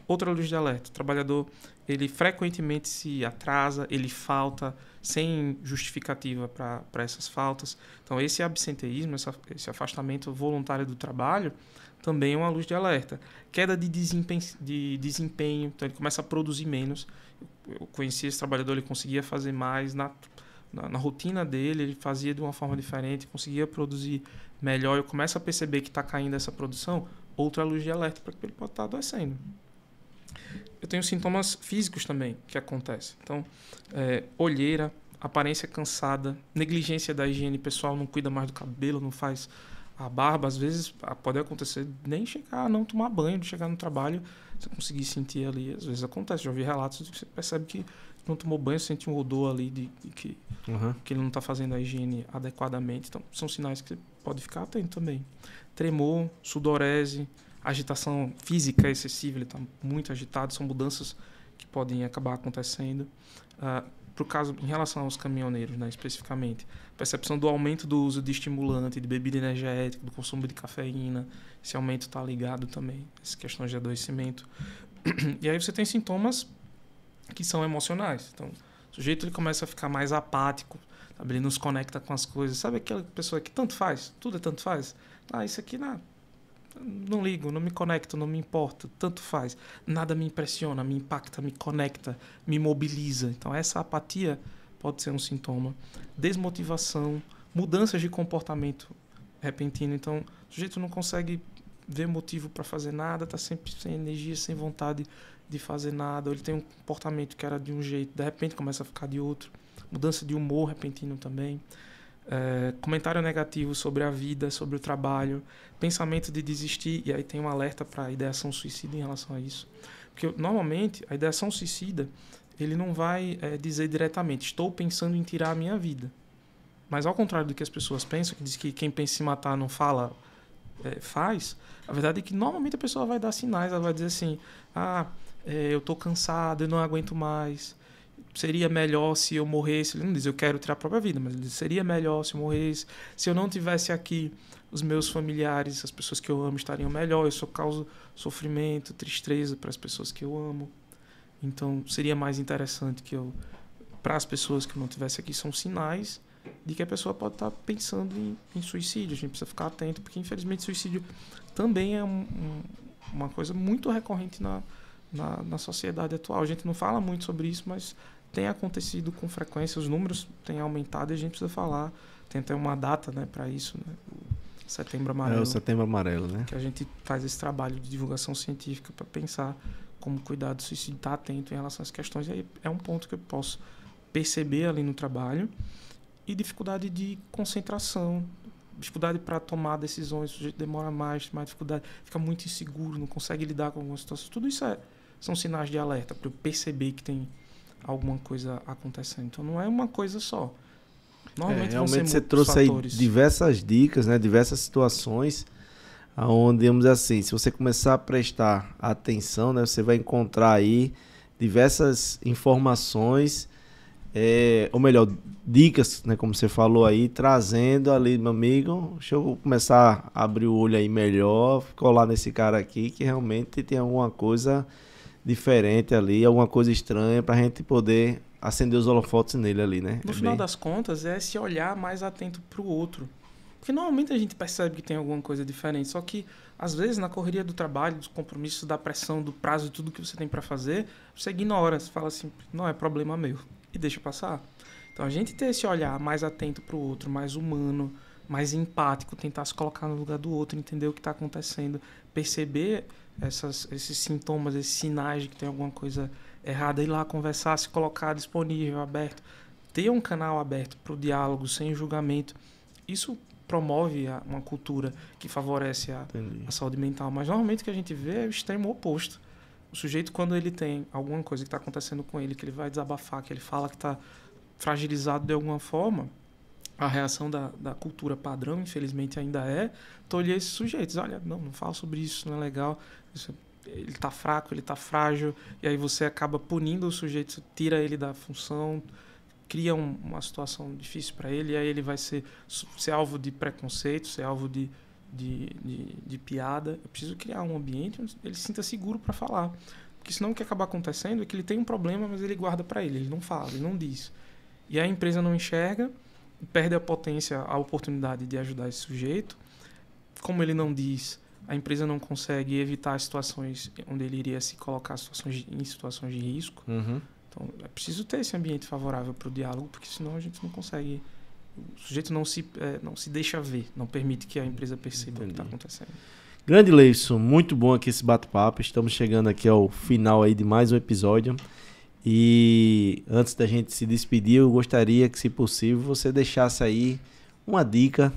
Outra luz de alerta, o trabalhador ele frequentemente se atrasa, ele falta sem justificativa para essas faltas. Então, esse absenteísmo, esse afastamento voluntário do trabalho, também é uma luz de alerta. Queda de desempenho, então ele começa a produzir menos. Eu conheci esse trabalhador, ele conseguia fazer mais na rotina dele, ele fazia de uma forma diferente, conseguia produzir melhor. Eu começo a perceber que está caindo essa produção, outra luz de alerta para que ele pode estar adoecendo. Eu tenho sintomas físicos também que acontecem. Então, olheira, aparência cansada, negligência da higiene pessoal, não cuida mais do cabelo, não faz a barba. Às vezes pode acontecer nem chegar a não tomar banho, de chegar no trabalho, você conseguir sentir ali. Às vezes acontece, já ouvi relatos de que você percebe que não tomou banho, sente um odor ali de que ele não está fazendo a higiene adequadamente. Então, são sinais que você pode ficar atento também. Tremor, sudorese, agitação física excessiva, ele está muito agitado, são mudanças que podem acabar acontecendo. Por caso, em relação aos caminhoneiros, né, especificamente, percepção do aumento do uso de estimulante, de bebida energética, do consumo de cafeína, esse aumento está ligado também, essas questões de adoecimento. E aí você tem sintomas que são emocionais. Então, o sujeito ele começa a ficar mais apático, sabe? Ele não se conecta com as coisas. Sabe aquela pessoa que tanto faz? Tudo é tanto faz? Isso aqui não ligo, não me conecto, não me importo, tanto faz. Nada me impressiona, me impacta, me conecta, me mobiliza. Então, essa apatia pode ser um sintoma. Desmotivação, mudanças de comportamento repentino. Então, o sujeito não consegue ver motivo para fazer nada, está sempre sem energia, sem vontade de fazer nada. Ou ele tem um comportamento que era de um jeito, de repente começa a ficar de outro. Mudança de humor repentino também. Comentário negativo sobre a vida, sobre o trabalho, pensamento de desistir, e aí tem um alerta para a ideação suicida em relação a isso. Porque, normalmente, a ideação suicida, ele não vai dizer diretamente, estou pensando em tirar a minha vida. Mas, ao contrário do que as pessoas pensam, que diz que quem pensa em se matar não fala, faz, a verdade é que, normalmente, a pessoa vai dar sinais, ela vai dizer assim, eu estou cansado, eu não aguento mais, seria melhor se eu morresse. Ele não diz eu quero tirar a própria vida, mas ele diz seria melhor se eu morresse, se eu não tivesse aqui, os meus familiares, as pessoas que eu amo estariam melhor, eu só causo sofrimento, tristeza para as pessoas que eu amo, então seria mais interessante que eu, para as pessoas que eu não tivesse aqui. São sinais de que a pessoa pode estar pensando em suicídio. A gente precisa ficar atento, porque infelizmente suicídio também é uma coisa muito recorrente na sociedade atual. A gente não fala muito sobre isso, mas tem acontecido com frequência, os números têm aumentado e a gente precisa falar. Tem até uma data, né, para isso, né? O Setembro Amarelo. O Setembro Amarelo, né? Que a gente faz esse trabalho de divulgação científica para pensar como cuidar do suicídio, estar atento em relação às questões. E aí é um ponto que eu posso perceber ali no trabalho. E dificuldade de concentração, dificuldade para tomar decisões, o sujeito demora mais dificuldade, fica muito inseguro, não consegue lidar com algumas situações. Tudo isso são sinais de alerta para eu perceber que tem alguma coisa acontecendo. Então, não é uma coisa só. Normalmente realmente você trouxe fatores. Aí diversas dicas, né, diversas situações onde, digamos assim, se você começar a prestar atenção, né, você vai encontrar aí diversas informações, ou melhor, dicas, né, como você falou aí, trazendo ali, meu amigo, deixa eu começar a abrir o olho aí melhor, colar nesse cara aqui que realmente tem alguma coisa diferente ali, alguma coisa estranha pra gente poder acender os holofotes nele ali, né? No final das contas, é se olhar mais atento pro outro. Porque normalmente a gente percebe que tem alguma coisa diferente, só que às vezes na correria do trabalho, dos compromissos, da pressão, do prazo, de tudo que você tem para fazer, você ignora, você fala assim, não é problema meu, e deixa passar. Então a gente ter esse olhar mais atento pro outro, mais humano, mais empático, tentar se colocar no lugar do outro, entender o que está acontecendo, perceber esses sintomas, esses sinais de que tem alguma coisa errada, ir lá conversar, se colocar disponível, aberto, ter um canal aberto para o diálogo, sem julgamento. Isso promove uma cultura que favorece a saúde mental. Mas normalmente o que a gente vê é o extremo oposto. O sujeito, quando ele tem alguma coisa que está acontecendo com ele, que ele vai desabafar, que ele fala que está fragilizado de alguma forma, a reação da cultura padrão, infelizmente, ainda é tolher esses sujeitos. Olha, não fala sobre isso, não é legal. Ele está fraco, ele está frágil. E aí você acaba punindo o sujeito, tira ele da função, cria uma situação difícil para ele, e aí ele vai ser alvo de preconceito, ser alvo de piada. Eu preciso criar um ambiente onde ele se sinta seguro para falar. Porque senão o que acaba acontecendo é que ele tem um problema, mas ele guarda para ele não fala, ele não diz. E a empresa não enxerga, perde a potência, a oportunidade de ajudar esse sujeito. Como ele não diz, a empresa não consegue evitar as situações onde ele iria se colocar em situações de risco. Uhum. Então, é preciso ter esse ambiente favorável para o diálogo, porque senão a gente não consegue... O sujeito não se deixa ver, não permite que a empresa perceba o que está acontecendo. Grande Leivson, muito bom aqui esse bate-papo. Estamos chegando aqui ao final aí de mais um episódio. E antes da gente se despedir, eu gostaria que, se possível, você deixasse aí uma dica,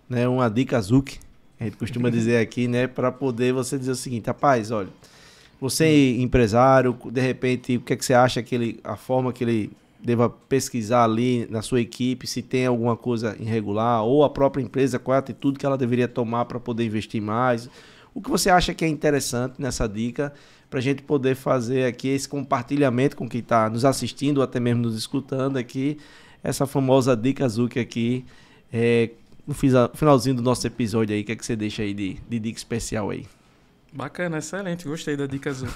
né, uma dica Zuc, a gente costuma dizer aqui, né, para poder você dizer o seguinte: rapaz, olha, você é empresário, de repente, o que é que você acha que a forma que ele deva pesquisar ali na sua equipe, se tem alguma coisa irregular, ou a própria empresa, qual é a atitude que ela deveria tomar para poder investir mais? O que você acha que é interessante nessa dica, para a gente poder fazer aqui esse compartilhamento com quem está nos assistindo, ou até mesmo nos escutando aqui, essa famosa dica Zuc aqui, no finalzinho do nosso episódio aí, o que é que você deixa aí de dica especial aí? Bacana, excelente, gostei da dica Zuc.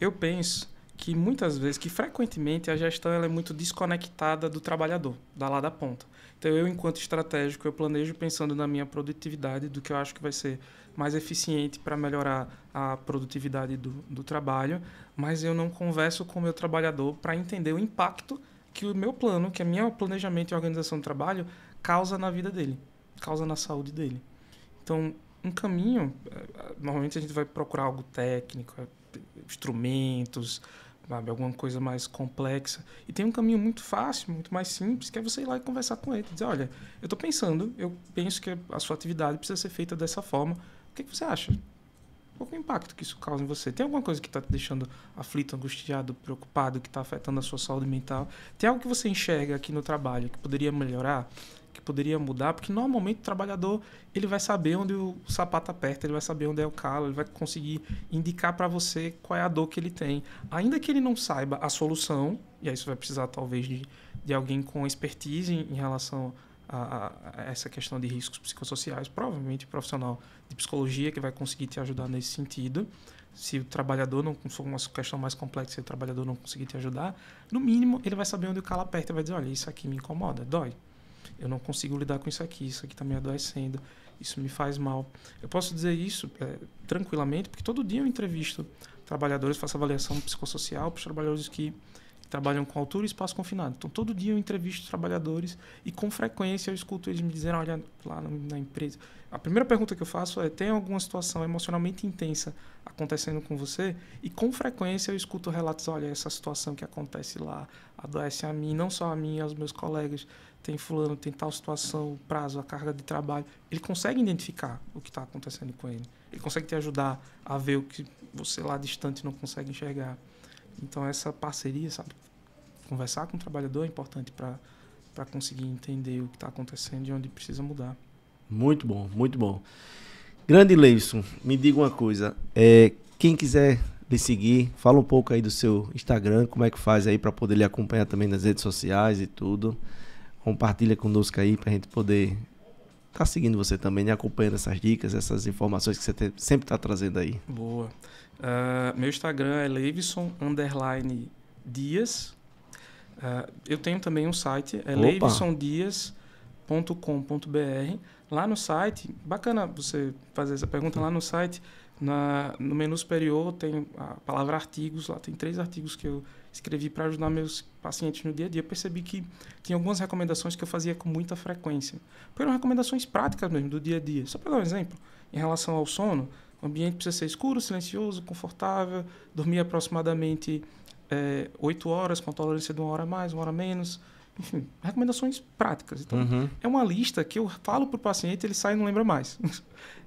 Eu penso que muitas vezes, que frequentemente a gestão ela é muito desconectada do trabalhador, da lá da ponta. Então eu, enquanto estratégico, eu planejo pensando na minha produtividade, do que eu acho que vai ser mais eficiente para melhorar a produtividade do trabalho, mas eu não converso com o meu trabalhador para entender o impacto que o meu plano, que o meu planejamento e organização do trabalho causa na vida dele, causa na saúde dele. Então, um caminho, normalmente a gente vai procurar algo técnico, instrumentos, sabe, alguma coisa mais complexa. E tem um caminho muito fácil, muito mais simples, que é você ir lá e conversar com ele. Dizer, olha, eu penso que a sua atividade precisa ser feita dessa forma. O que você acha? Qual é o impacto que isso causa em você? Tem alguma coisa que está te deixando aflito, angustiado, preocupado, que está afetando a sua saúde mental? Tem algo que você enxerga aqui no trabalho que poderia melhorar, que poderia mudar? Porque normalmente o trabalhador ele vai saber onde o sapato aperta, ele vai saber onde é o calo, ele vai conseguir indicar para você qual é a dor que ele tem. Ainda que ele não saiba a solução, e aí você vai precisar talvez de alguém com expertise em relação a essa questão de riscos psicossociais, provavelmente profissional de psicologia que vai conseguir te ajudar nesse sentido. Se o trabalhador não for uma questão mais complexa, se o trabalhador não conseguir te ajudar, no mínimo ele vai saber onde o calo aperta e vai dizer, olha, isso aqui me incomoda, dói. Eu não consigo lidar com isso aqui está me adoecendo, isso me faz mal. Eu posso dizer isso tranquilamente, porque todo dia eu entrevisto trabalhadores, faço avaliação psicossocial para os trabalhadores que trabalham com altura e espaço confinado. Então, todo dia eu entrevisto trabalhadores e, com frequência, eu escuto eles me dizendo, olha, lá na empresa... A primeira pergunta que eu faço é, tem alguma situação emocionalmente intensa acontecendo com você? E, com frequência, eu escuto relatos, olha, essa situação que acontece lá adoece a mim, não só a mim, aos meus colegas. Tem fulano, tem tal situação, o prazo, a carga de trabalho. Ele consegue identificar o que está acontecendo com ele. Ele consegue te ajudar a ver o que você lá distante não consegue enxergar. Então, essa parceria, sabe? Conversar com o trabalhador é importante para conseguir entender o que está acontecendo e onde precisa mudar. Muito bom, muito bom. Grande Leivson, me diga uma coisa. Quem quiser lhe seguir, fala um pouco aí do seu Instagram, como é que faz aí para poder lhe acompanhar também nas redes sociais e tudo. Compartilha conosco aí para a gente poder estar seguindo você também, né? Acompanhando essas dicas, essas informações que você sempre está trazendo aí. Boa. Meu Instagram é Leivson_Dias. Eu tenho também um site, leivsondias.com.br. Lá no site, bacana você fazer essa pergunta, lá no site No menu superior tem a palavra artigos, lá tem 3 artigos que eu escrevi para ajudar meus pacientes no dia a dia. Eu percebi que tinha algumas recomendações que eu fazia com muita frequência. Foram recomendações práticas mesmo, do dia a dia. Só para dar um exemplo, em relação ao sono, o ambiente precisa ser escuro, silencioso, confortável, dormir aproximadamente 8 horas, com tolerância de 1 hora a mais, 1 hora a menos. Enfim, recomendações práticas. Então, é uma lista que eu falo para o paciente, ele sai e não lembra mais.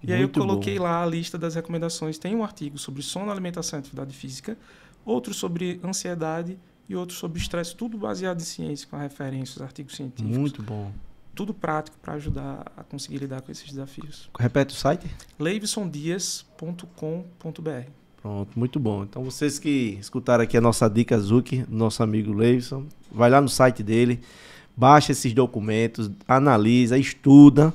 E aí eu coloquei lá a lista das recomendações. Tem um artigo sobre sono, alimentação e atividade física, outro sobre ansiedade e outro sobre estresse, tudo baseado em ciência, com referências, artigos científicos. Muito bom. Tudo prático para ajudar a conseguir lidar com esses desafios. Repete o site? leivsondias.com.br. Pronto, muito bom. Então, vocês que escutaram aqui a nossa dica Zuki, do nosso amigo Leivson, vai lá no site dele, baixa esses documentos, analisa, estuda.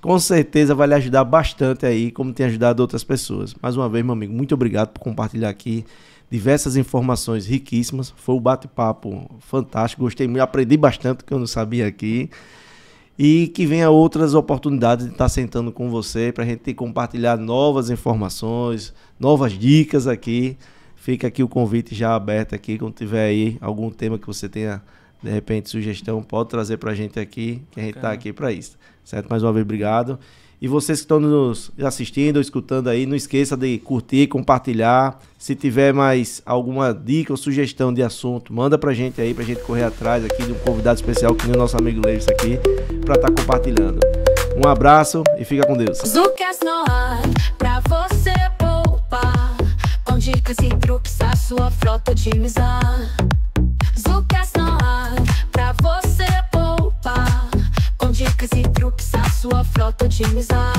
Com certeza vai lhe ajudar bastante aí, como tem ajudado outras pessoas. Mais uma vez, meu amigo, muito obrigado por compartilhar aqui diversas informações riquíssimas. Foi um bate-papo fantástico, gostei muito, aprendi bastante que eu não sabia aqui. E que venha outras oportunidades de estar sentando com você para a gente compartilhar novas informações, novas dicas aqui. Fica aqui o convite já aberto aqui, quando tiver aí algum tema que você tenha, de repente, sugestão, pode trazer para a gente aqui, que a gente está aqui para isso. Certo? Mais uma vez, obrigado. E vocês que estão nos assistindo ou escutando aí, não esqueça de curtir, compartilhar. Se tiver mais alguma dica ou sugestão de assunto, manda pra gente aí, pra gente correr atrás aqui de um convidado especial, que nem o nosso amigo Leivson aqui, pra estar compartilhando. Um abraço e fica com Deus. Zucas no ar, pra você poupar, com dicas e truques a sua frota otimizar. Zucas no ar, pra você poupar, com dicas e truques a sua frota otimizar.